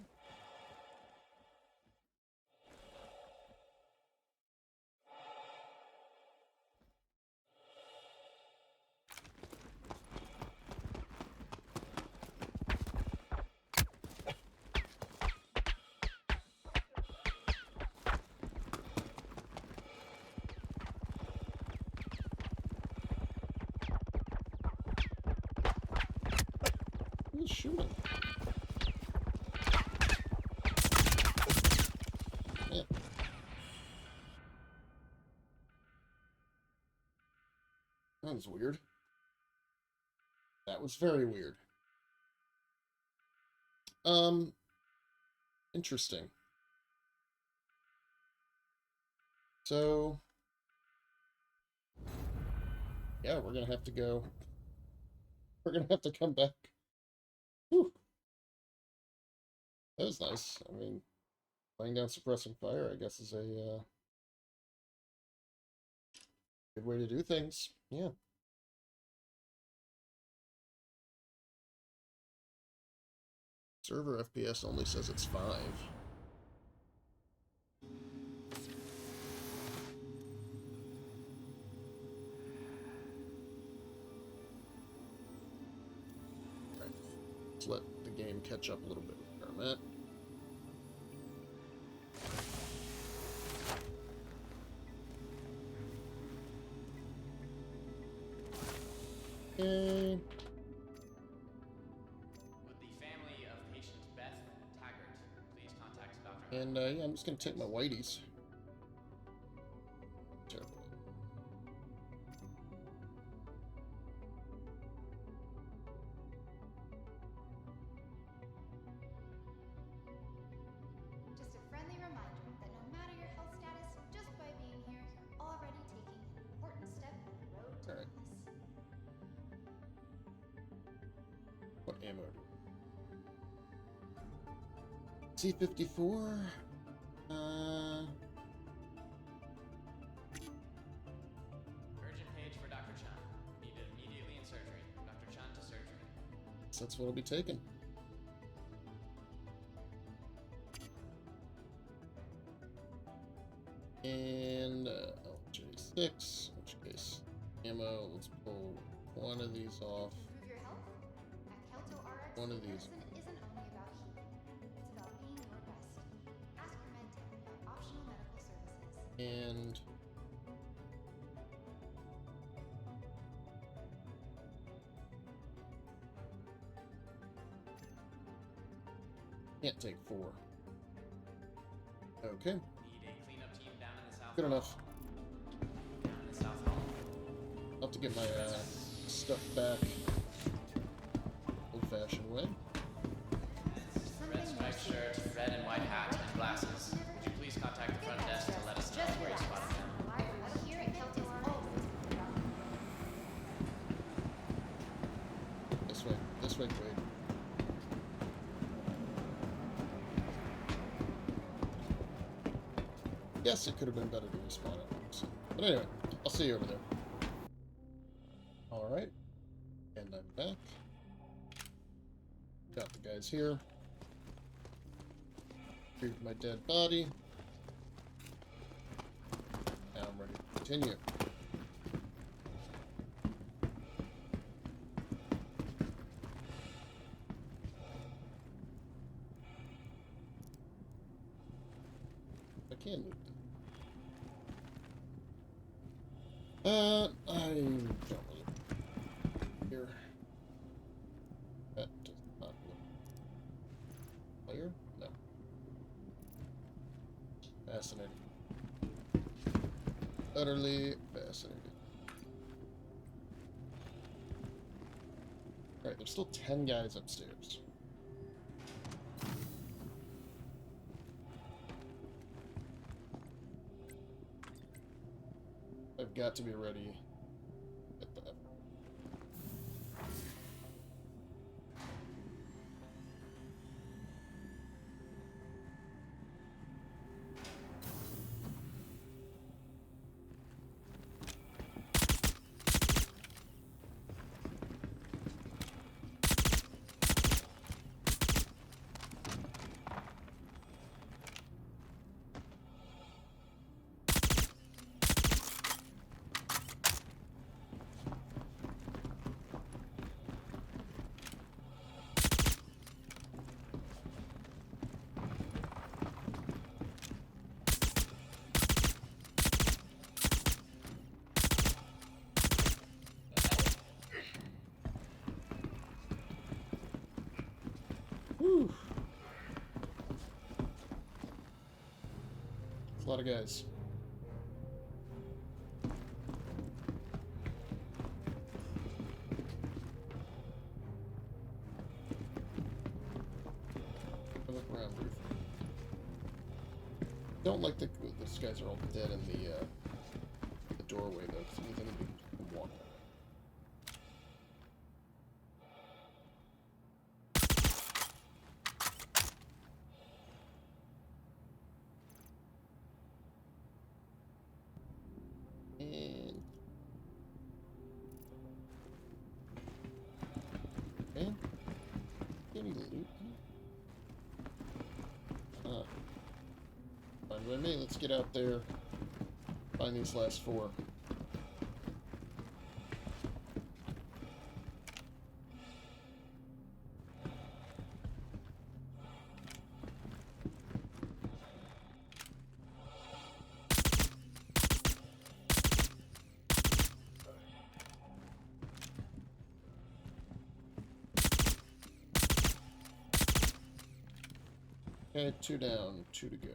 Who's shooting? Yeah. That was weird. That was very weird. Interesting. So, yeah, we're gonna have to go. We're gonna have to come back. Whew. That was nice. I mean, laying down suppressing fire, I guess, is a good way to do things. Yeah. Server FPS only says it's 5. Alright. Let's let the game catch up a little bit with where I'm at. Okay. Would the family of patient Beth Taggart please contact Dr. And yeah, I'm just gonna take my whiteys. Terrible. Just a friendly reminder that no matter your health status, just by being here, you're already taking an important step on the road to Alright. wellness. What ammo? C-54. Urgent page for Dr. Chun. Needed immediately in surgery. Dr. Chun to surgery. So that's what'll be taken. And LJ6, in which case ammo. Let's pull one of these off. Improve your health? At Kelto RX, One of these. medicine isn't only about healing. It's about being your best. Ask your med tech about optional medical services. And Can't take 4. Okay, Need a cleanup team down in the south good hall. enough. Down in the south hall. I'll have to get my stuff back old-fashioned way. Red striped shirt, red and white hat, and glasses. Would you please contact the front desk to let us know where you spotted them? Here at Kelty's always This way, Quade. Yes, it could have been better to respawn it. So, but anyway, I'll see you over there. Alright. And I'm back. Got the guys here. Retrieved my dead body. Now I'm ready to continue. I can loot them. I don't really here. That does not look player? No. Fascinating. Utterly fascinating. Right, there's still 10 guys upstairs. I've got to be ready at the Whew. That's a lot of guys. Look around briefly. Don't like the those guys are all dead in the doorway though, because it means anybody can walk. And okay, any loot? Fine by me. Let's get out there. Find these last 4. Okay, 2 down, 2 to go.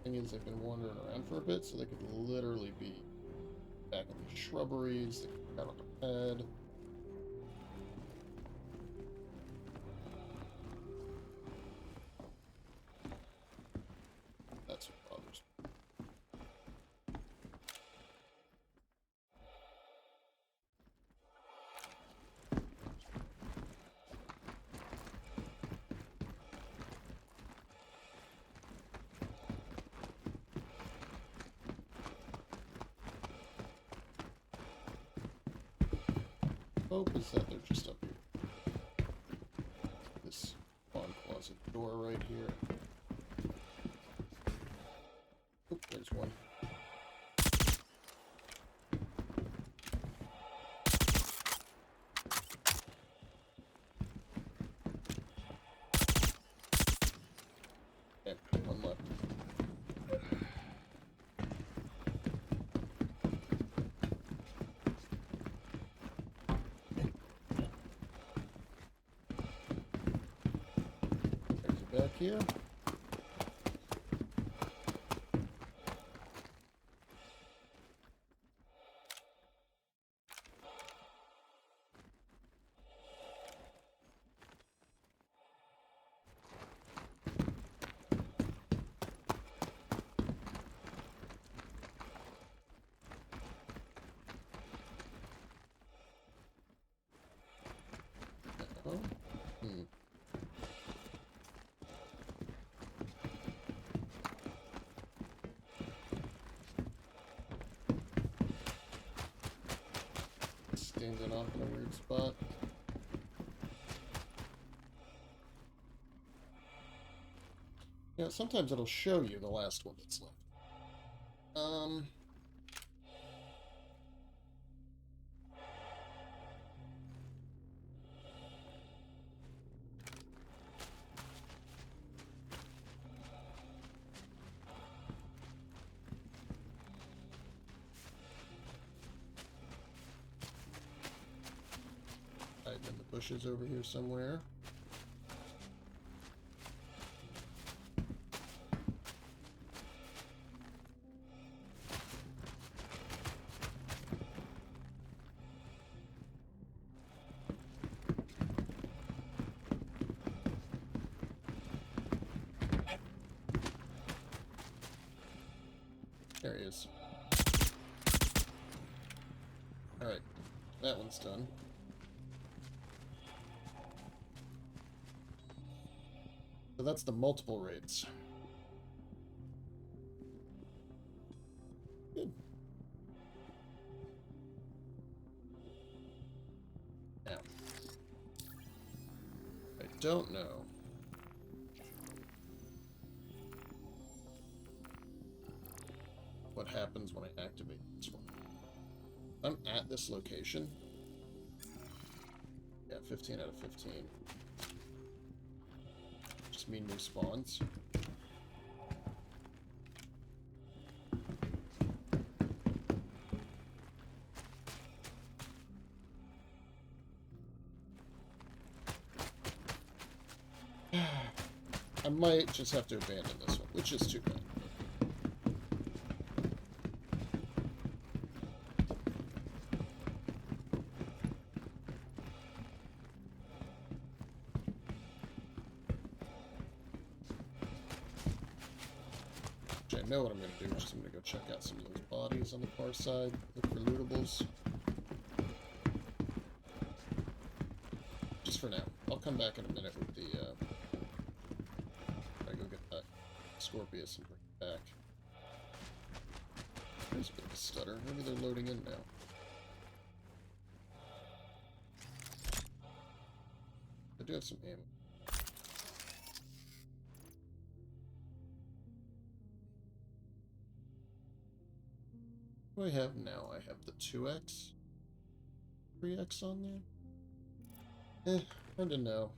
Thing is, they've been wandering around for a bit, so they could literally be back in the shrubberies, they could be out on the pad. That's what bothers me. Hope is that they're just up here. This spawn closet door right here. Oop, there's one. Okay, one left. back here. Standing off in a weird spot. Yeah, sometimes it'll show you the last one that's left. Hiding in the bushes over here somewhere. There he is. Alright, that one's done. So that's the multiple raids. Good. Now, I don't know what happens when I activate this one. I'm at this location. Yeah, 15 out of 15. Just mean new spawns. I might just have to abandon this one, which is too bad. I know what I'm going to do, which is I'm going to go check out some of those bodies on the far side, look for lootables. Just for now. I'll come back in a minute with the, I go get that Scorpius and bring it back. There's a bit of a stutter. Maybe they're loading in now. I do have some ammo. What do I have now? I have the 2x? 3x on there? Hard to know.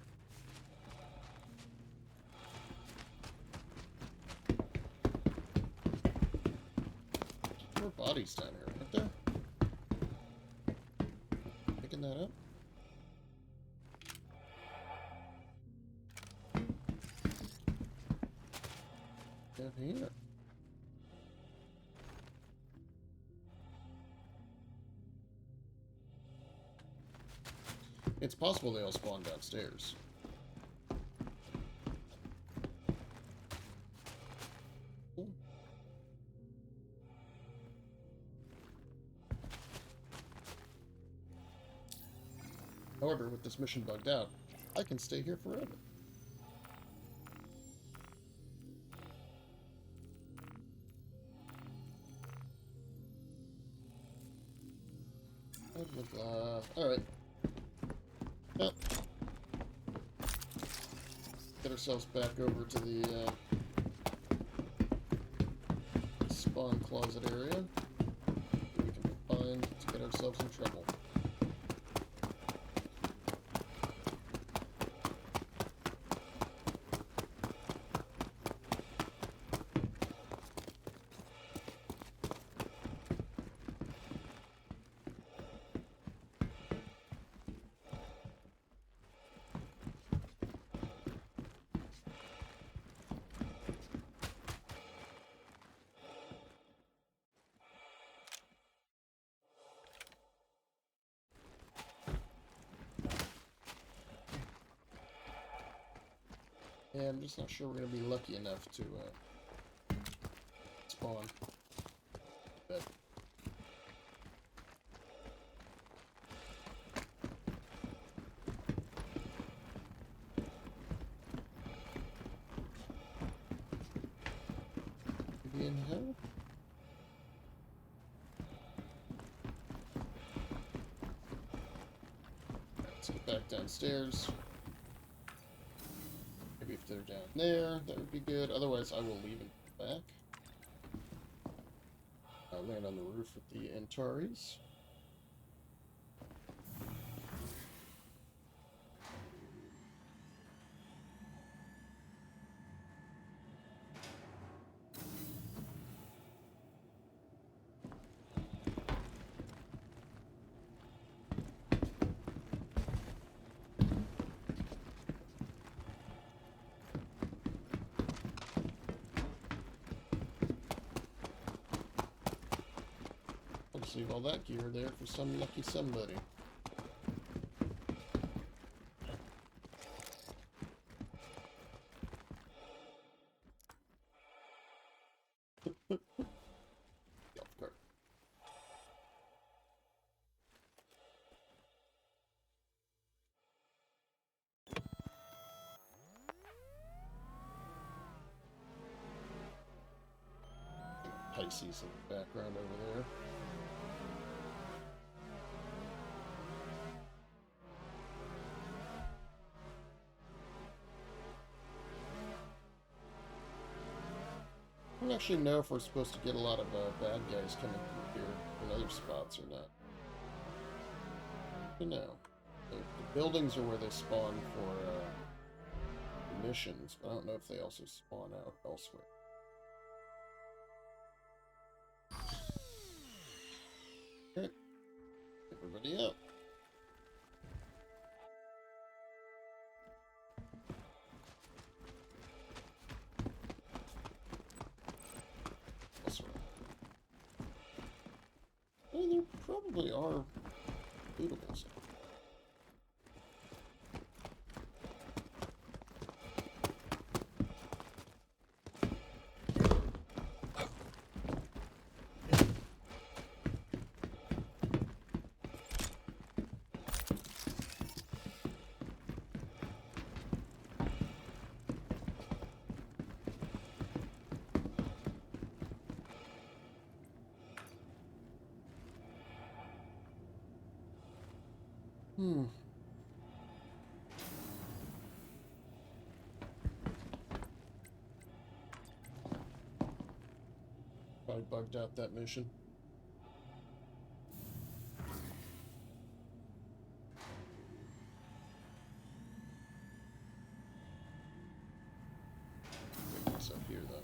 More bodies down here, aren't there? Picking that up? Down here. It's possible they all spawn downstairs. Cool. However, with this mission bugged out, I can stay here forever. Alright. Well, get ourselves back over to the spawn closet area. We can find to get ourselves in trouble. Yeah, I'm just not sure we're going to be lucky enough to spawn. But maybe in hell? Let's get back downstairs. Maybe if they're down there, that would be good. Otherwise, I will leave and come back. I'll land on the roof with the Antares. Leave all that gear there for some lucky somebody. Golf cart. Pisces in the background over there. I don't actually know if we're supposed to get a lot of bad guys coming through here in other spots or not. I don't know. The buildings are where they spawn for missions, but I don't know if they also spawn out elsewhere. Okay. Everybody up. Well, there probably are lootables. Probably bugged out that mission. What's up here, though?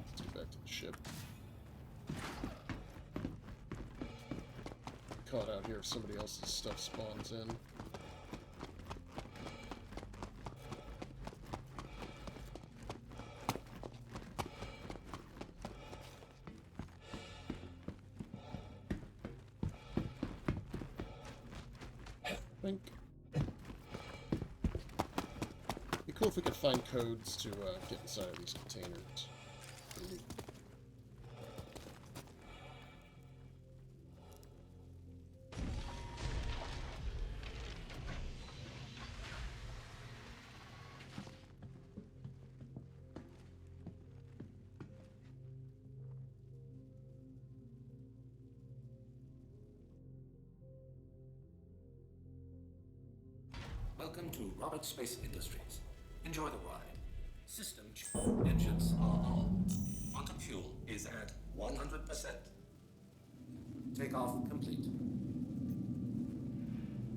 Let's get back to the ship. Caught out here if somebody else's stuff spawns in. Be cool if we could find codes to get inside of these containers. Welcome to Roberts Space Industries. Enjoy the ride. System engines are on. Quantum fuel is at 100%. Takeoff complete.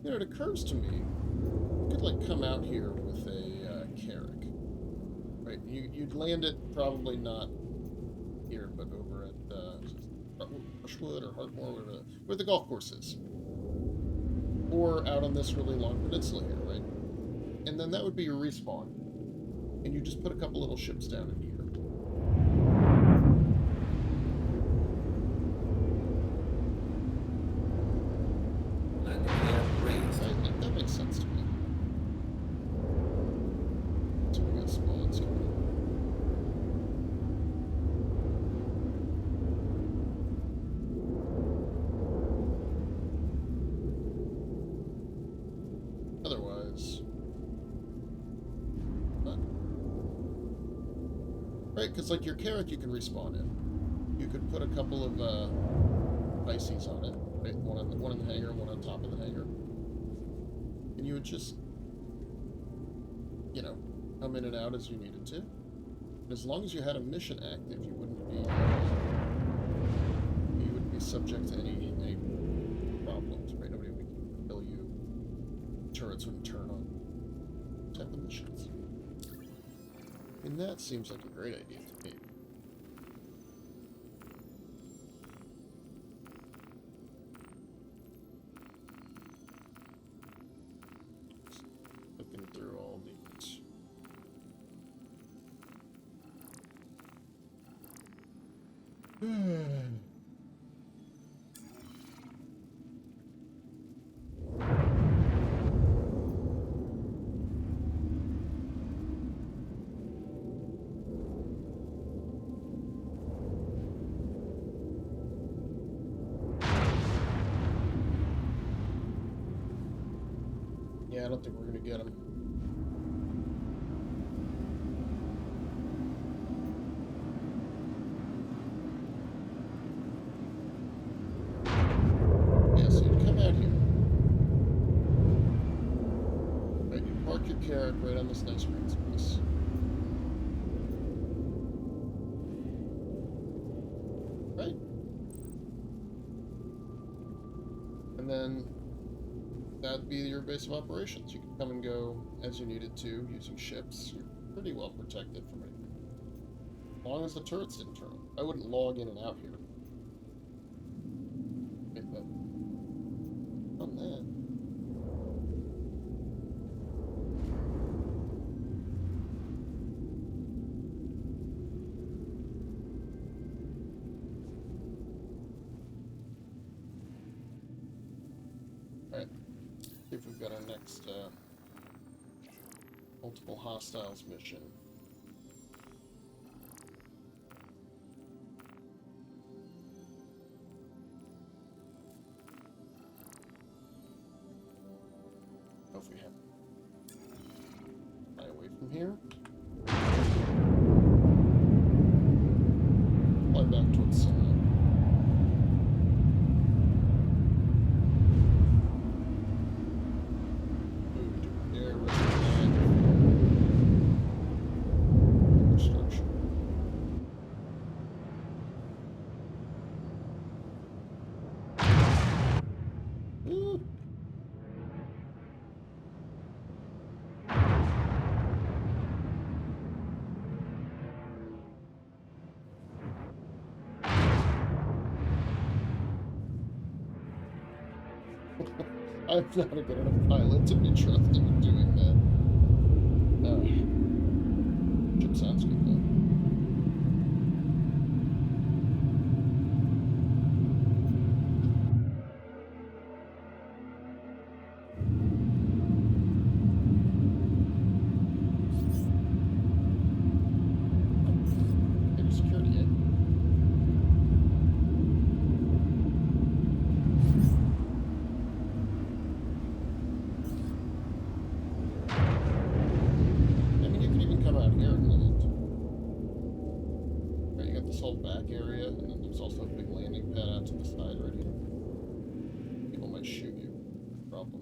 You know, it occurs to me, you could, like, come out here with a Carrack. Right? You'd land it probably not here, but over at Bushwood or Hartmoor, where the golf course is. Or out on this really long peninsula here, right? And then that would be your respawn. And you just put a couple little ships down in here. Right, because like your carrot you can respawn in. You could put a couple of ices on it, right? One in the hangar, one on top of the hangar. And you would just, you know, come in and out as you needed to. And as long as you had a mission active, you wouldn't be subject to any problems, right? Nobody would kill you. Turrets wouldn't turn on. Type of missions. And that seems like a great idea to me. Looking through all these. Yeah, I don't think we're gonna get him. Yeah, so you come out here. Right, you park your carrot right on this nice green space. Right? And then that'd be your base of operations. You can come and go as you needed to using ships. You're pretty well protected from anything. As long as the turrets didn't turn on. I wouldn't log in and out here. Okay, but on that. Alright. See if we've got our next multiple hostiles mission. Oh, if we have. Fly away from here. Fly back towards I'm not a good enough pilot to be trusted in doing that. Ship sounds good though. Security, eh? Whole back area, and then there's also a big landing pad out to the side right here. People might shoot you. Problem.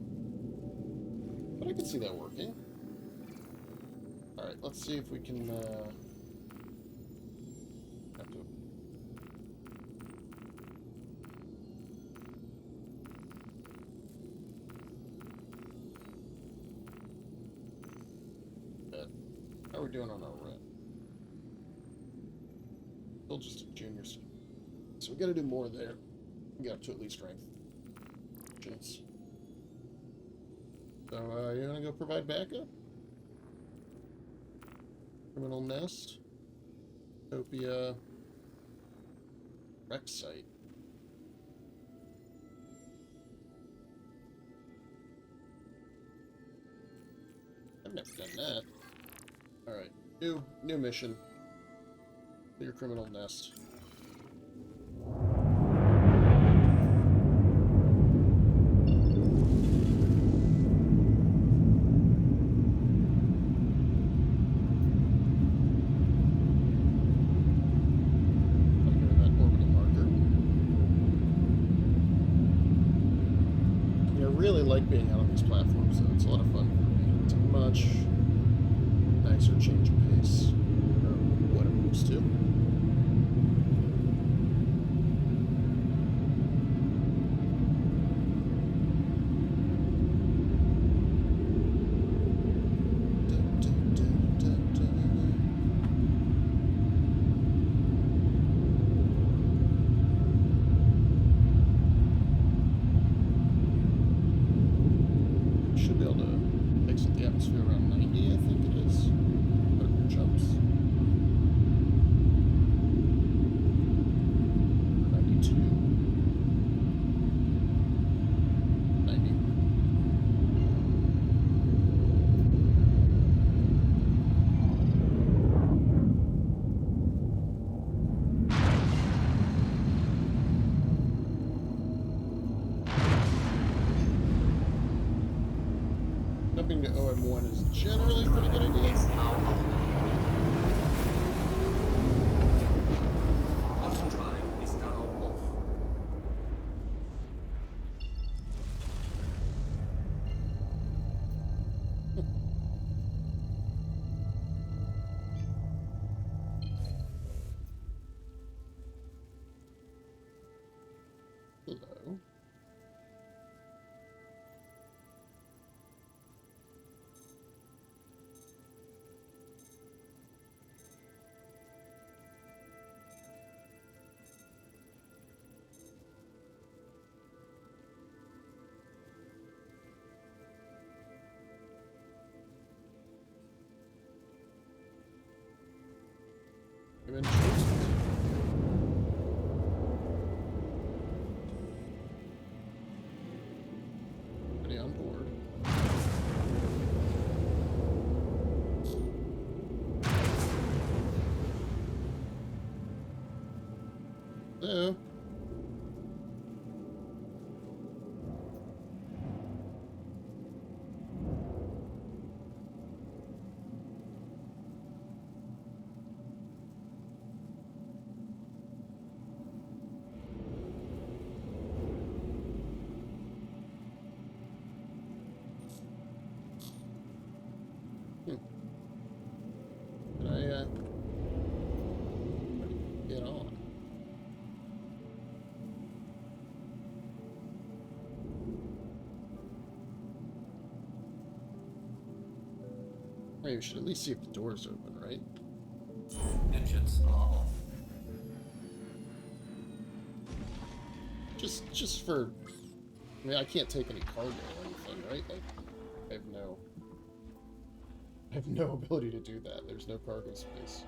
But I can see that working. Alright, let's see if we can have to. How are we doing on our rep? Still just a junior student. So we gotta do more there. We got up to at least strength. So, you wanna go provide backup? Criminal Nest. Utopia. Wreck site. I've never done that. Alright. New mission. Your criminal nest. really like being out on these platforms, though. It's a lot of fun for me. It's a much nicer change of pace from what I'm used to. Should be able to exit the atmosphere around 90, I think it is. Or jumps. 92. 90. Jumping to OM1 is generally a pretty good idea. Option drive is now off. Hello. I'm interested. Everybody on board. Hello. Can I, get on? Hey, we should at least see if the door's open, right? Engines are off. Just for... I mean, I can't take any cargo or anything, right? Like, I have no ability to do that. There's no cargo space.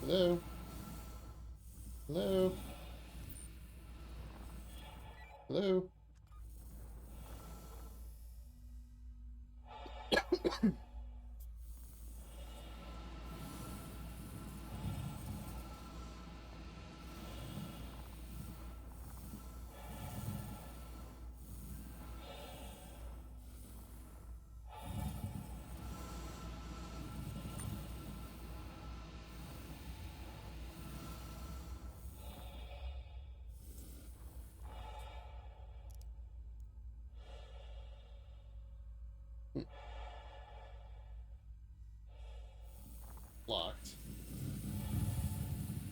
Hello? Hello? Hello? Locked.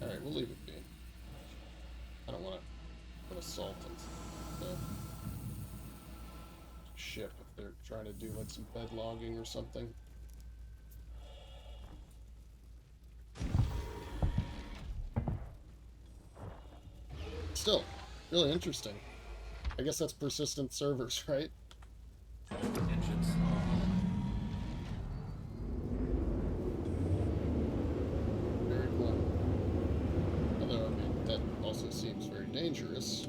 Alright, we'll leave it be. I don't want to assault the ship if they're trying to do like some bed logging or something. Still, really interesting. I guess that's persistent servers, right? Engines are off. Very cool. Although, I mean, that also seems very dangerous.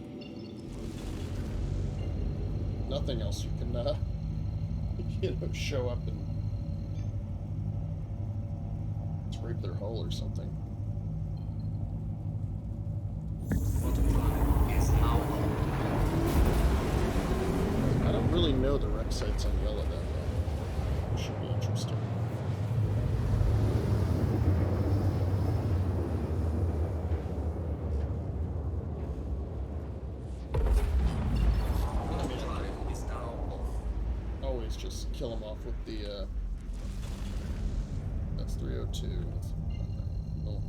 Nothing else you can, show up and scrape their hull or something. Quantum drive is now on. I don't really know the wreck sites on Yellow that well. Should be interesting. kill him off with the, that's 302. We'll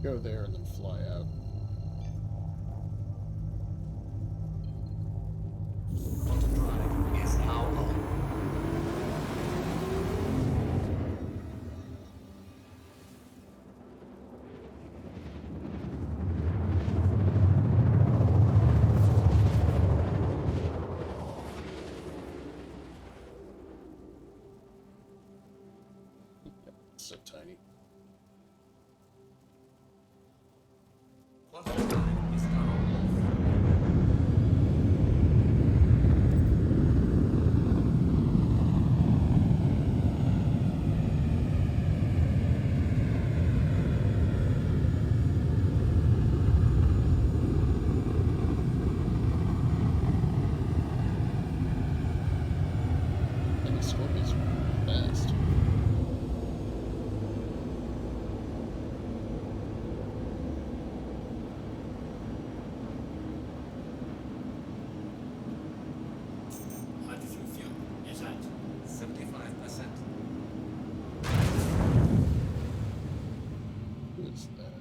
go there and then fly out. Quantum drive is now on. So tiny. Quantum drive is now on. And the Scorpion's fast. Hydrogen fuel is at 75%. Who is that?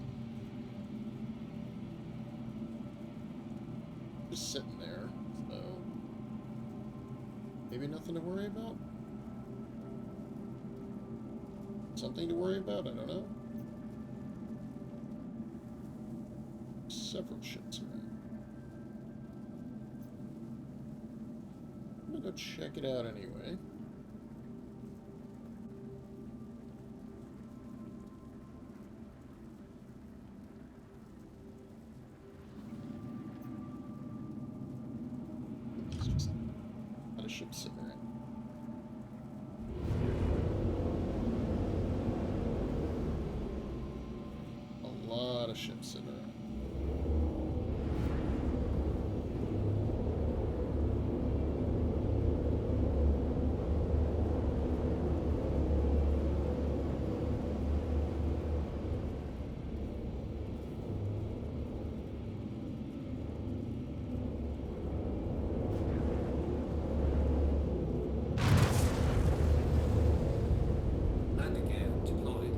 Just sitting there, so maybe nothing to worry about? Something to worry about? I don't know. Several ships around. I'm gonna go check it out anyway. There's just a lot of ships sitting around. A lot of ships sitting around. Landing gear deployed.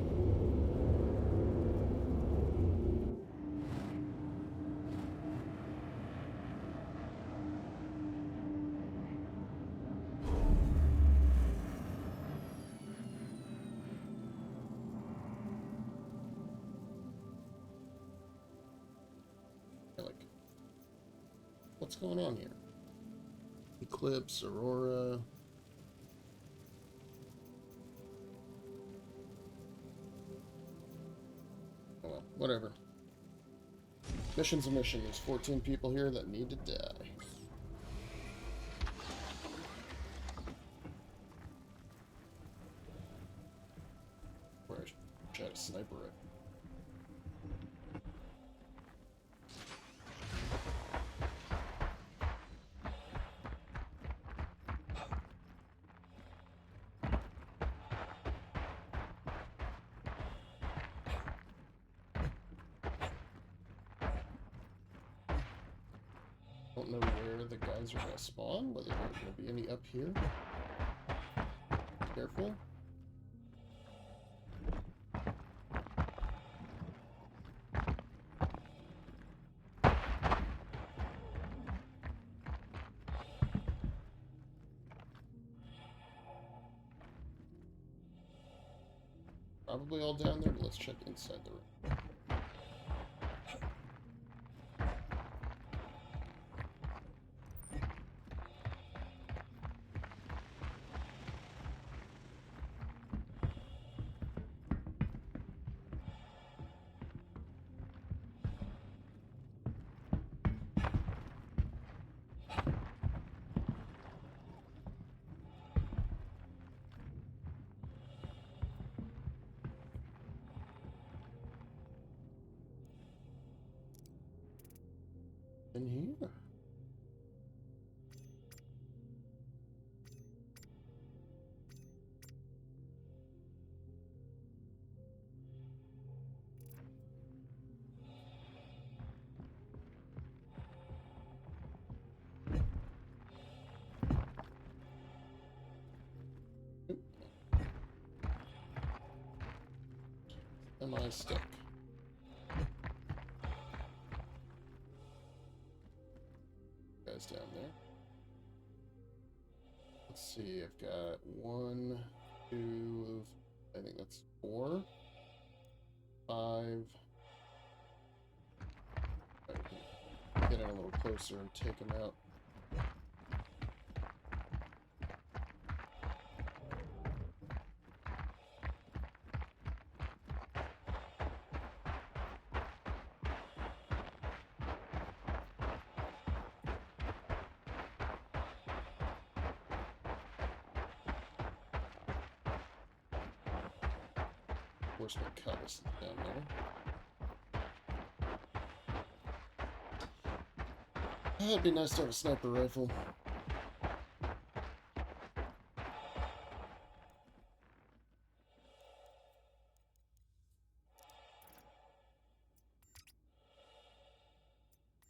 Yeah, like, what's going on here? Eclipse, Aurora. Oh well, whatever. Mission's a mission. There's 14 people here that need to die. Where I should try to sniper it. Don't know where the guys are gonna spawn, whether there's gonna be any up here. Careful. Probably all down there, but let's check inside the room. In here. am I stuck? Guys down there. Let's see, I've got 1, 2, I think that's 4, 5. Get in a little closer and take him out. Where's my cutlass down there? It'd be nice to have a sniper rifle.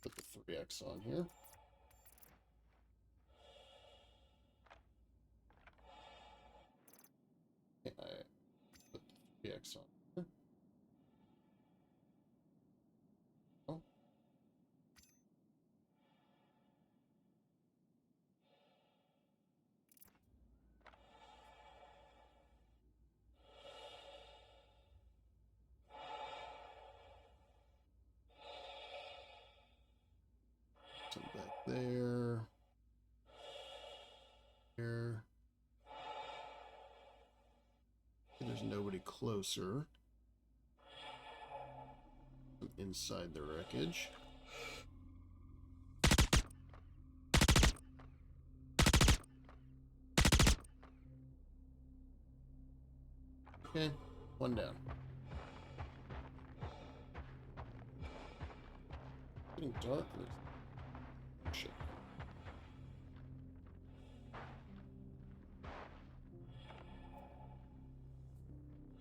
Put the 3x on here. Yeah, I put the 3x on here. Oh. Some back there. There. There's nobody closer. Inside the wreckage. Okay, one down. Getting darker. Shit.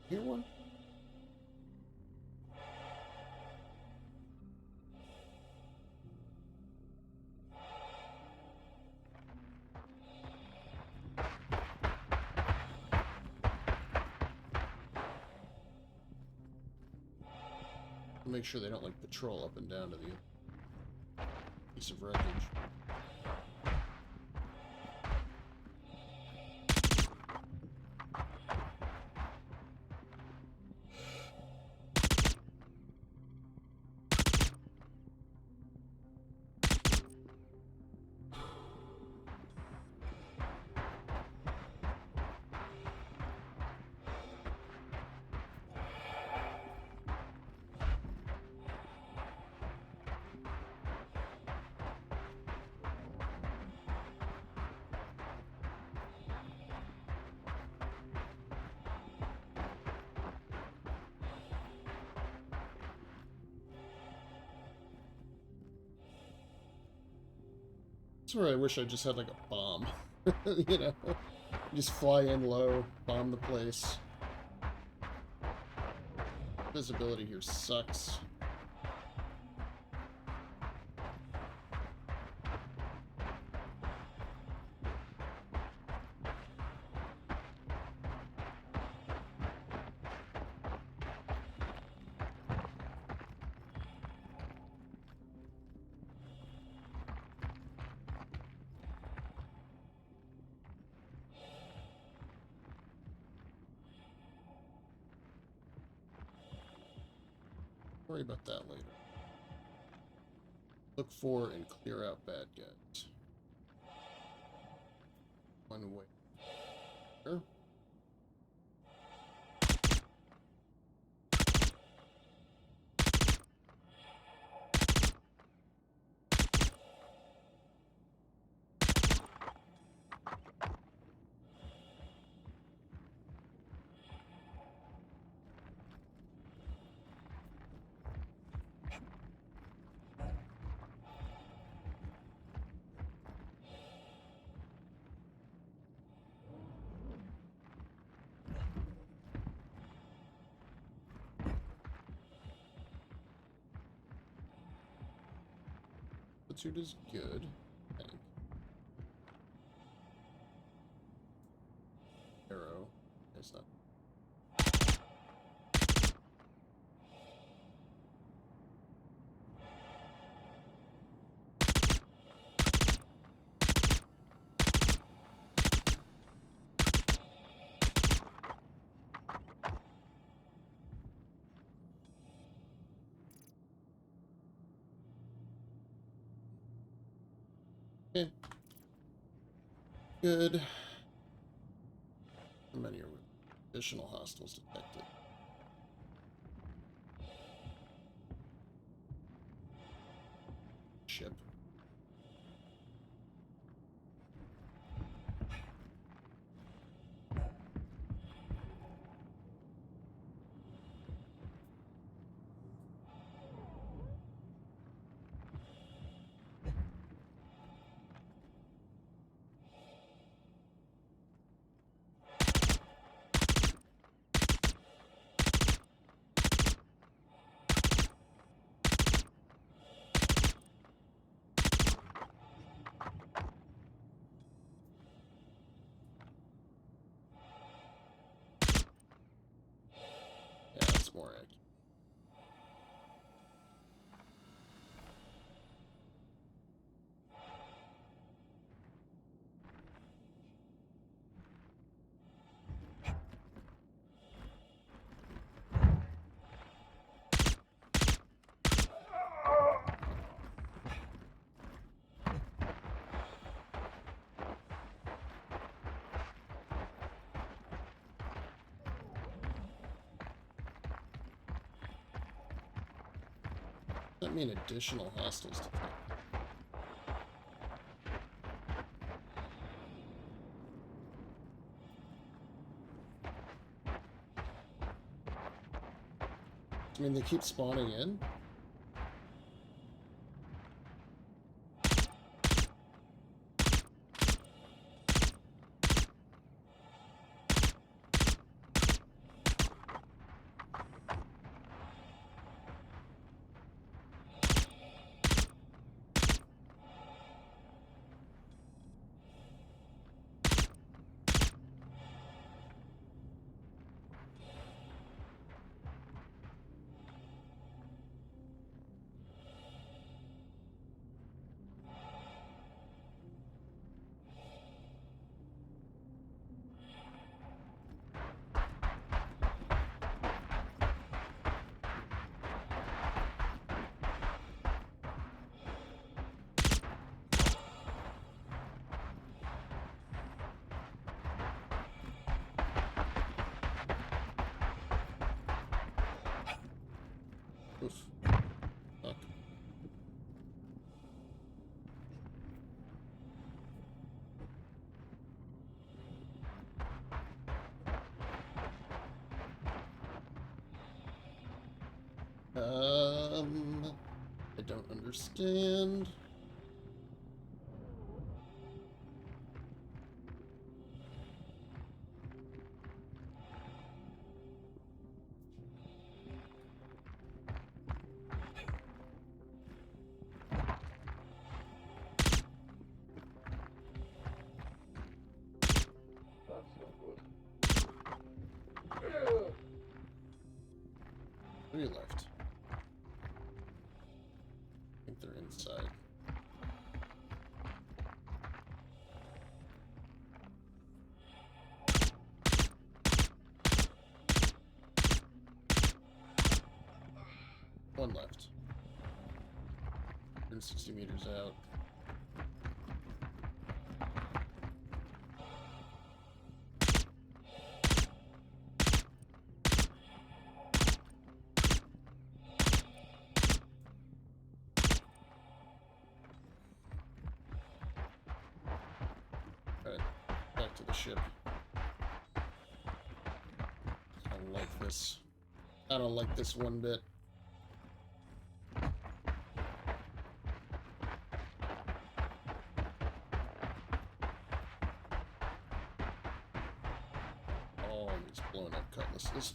Hear one? Make sure they don't like patrol up and down to the piece of wreckage. That's where I wish I just had like a bomb. You know? Just fly in low, bomb the place. Visibility here sucks. Worry about that later. Look for and clear out bad guys. One way. Sure. Altitude is good. I think. Arrow. It's not. Good. How many are we? Additional hostiles detected. Ship. Yeah, that's more accurate. Does that mean additional hostiles detected? I mean, they keep spawning in? Oof. Fuck. I don't understand. That's not good. Ugh. 3 left. I think they're inside. One left. 160 meters out. Alright, back to the ship. I don't like this. I don't like this one bit. All these blown up cutlasses.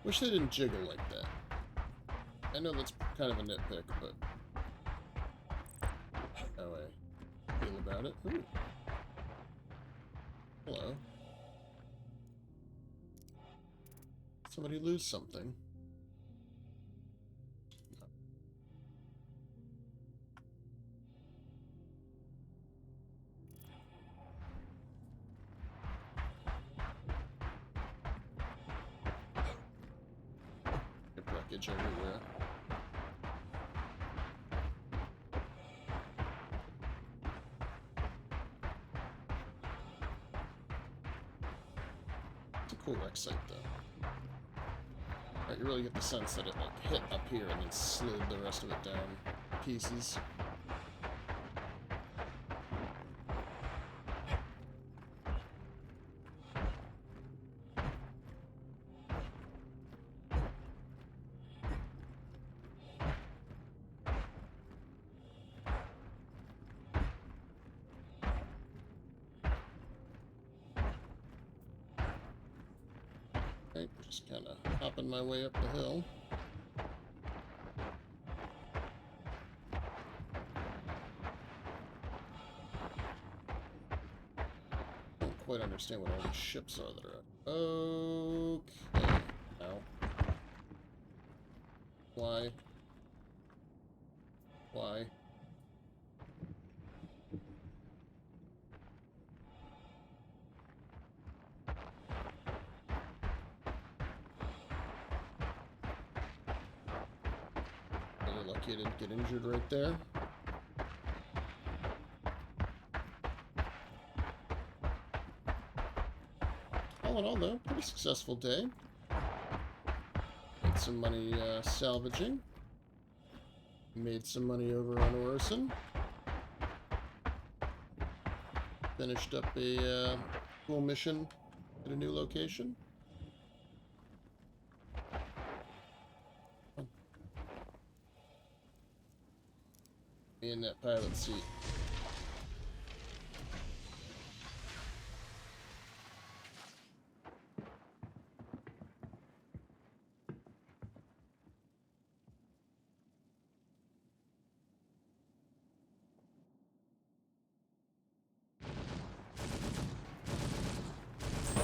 Wish they didn't jiggle like that. I know that's kind of a nitpick, but how I feel about it. Ooh. Hello. Somebody lose something. wreckage everywhere. It's a cool wreck site, though. Right, you really get the sense that it like hit up here and then slid the rest of it down to pieces. Right, just kind of hopping my way up the hill. Don't quite understand what all these ships are that are up. Okay. Now. Why? Why? Really lucky I didn't get injured right there. All in all, though, pretty successful day. Made some money salvaging. Made some money over on Orison. Finished up a cool mission at a new location. Me in that pilot seat.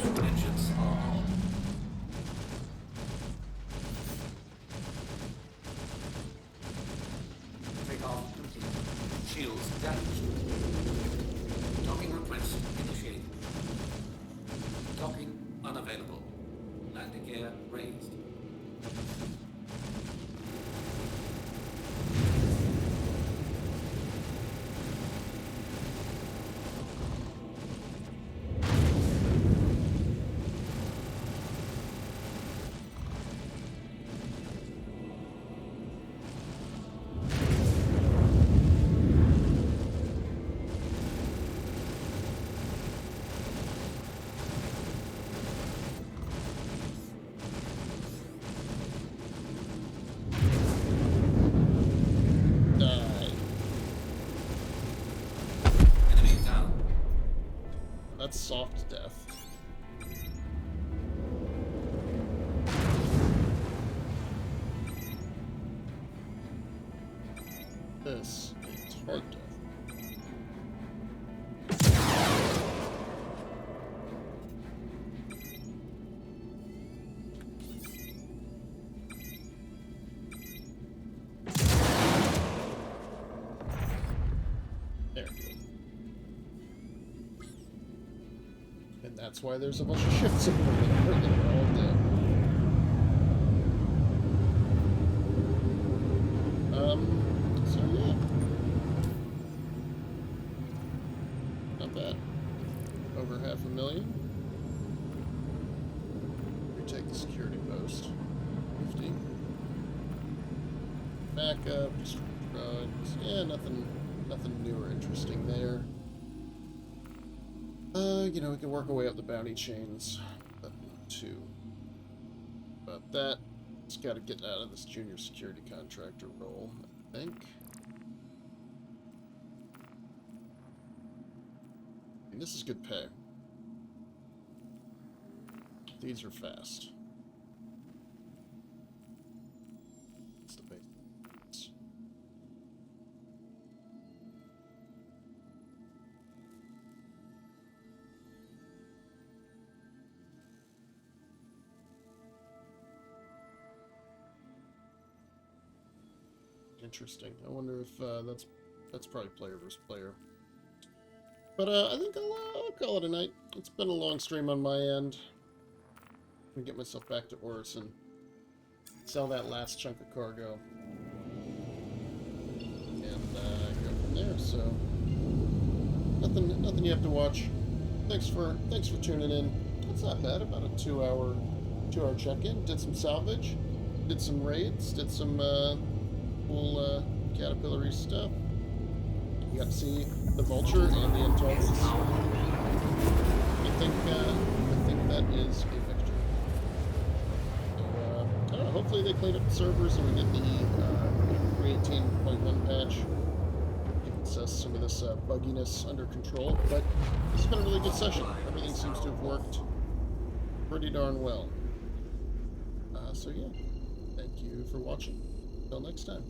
Engines are on. Takeoff complete. Shields damaged. Docking request initiated. Docking unavailable. Landing gear raised. Enemy down. That's soft death. This is hard death. There we go. And that's why there's a bunch of ships over there. They're all dead. So yeah. Not bad. Over 500,000. Retake the security post. 50. Backup, just drugs. Yeah, nothing new or interesting there. You know, we can work our way up the bounty chains. But too. But that, just got to get out of this junior security contractor role, I think. And this is good pay. These are fast. That's the base. Interesting. I wonder if that's probably player versus player. But I think I'll call it a night. It's been a long stream on my end. I'm gonna get myself back to Orison. sell that last chunk of cargo, and go from there. So nothing you have to watch. Thanks for tuning in. That's not bad. About a 2-hour check-in. Did some salvage, did some raids, did some cool caterpillary stuff. You got to see the vulture and the Antares. I think that is a victory. So, I don't know, hopefully they clean up the servers and we get the 3.18.1 patch. Gets us some of this bugginess under control. But this has been a really good session. Everything seems to have worked pretty darn well. So yeah, thank you for watching. Until next time.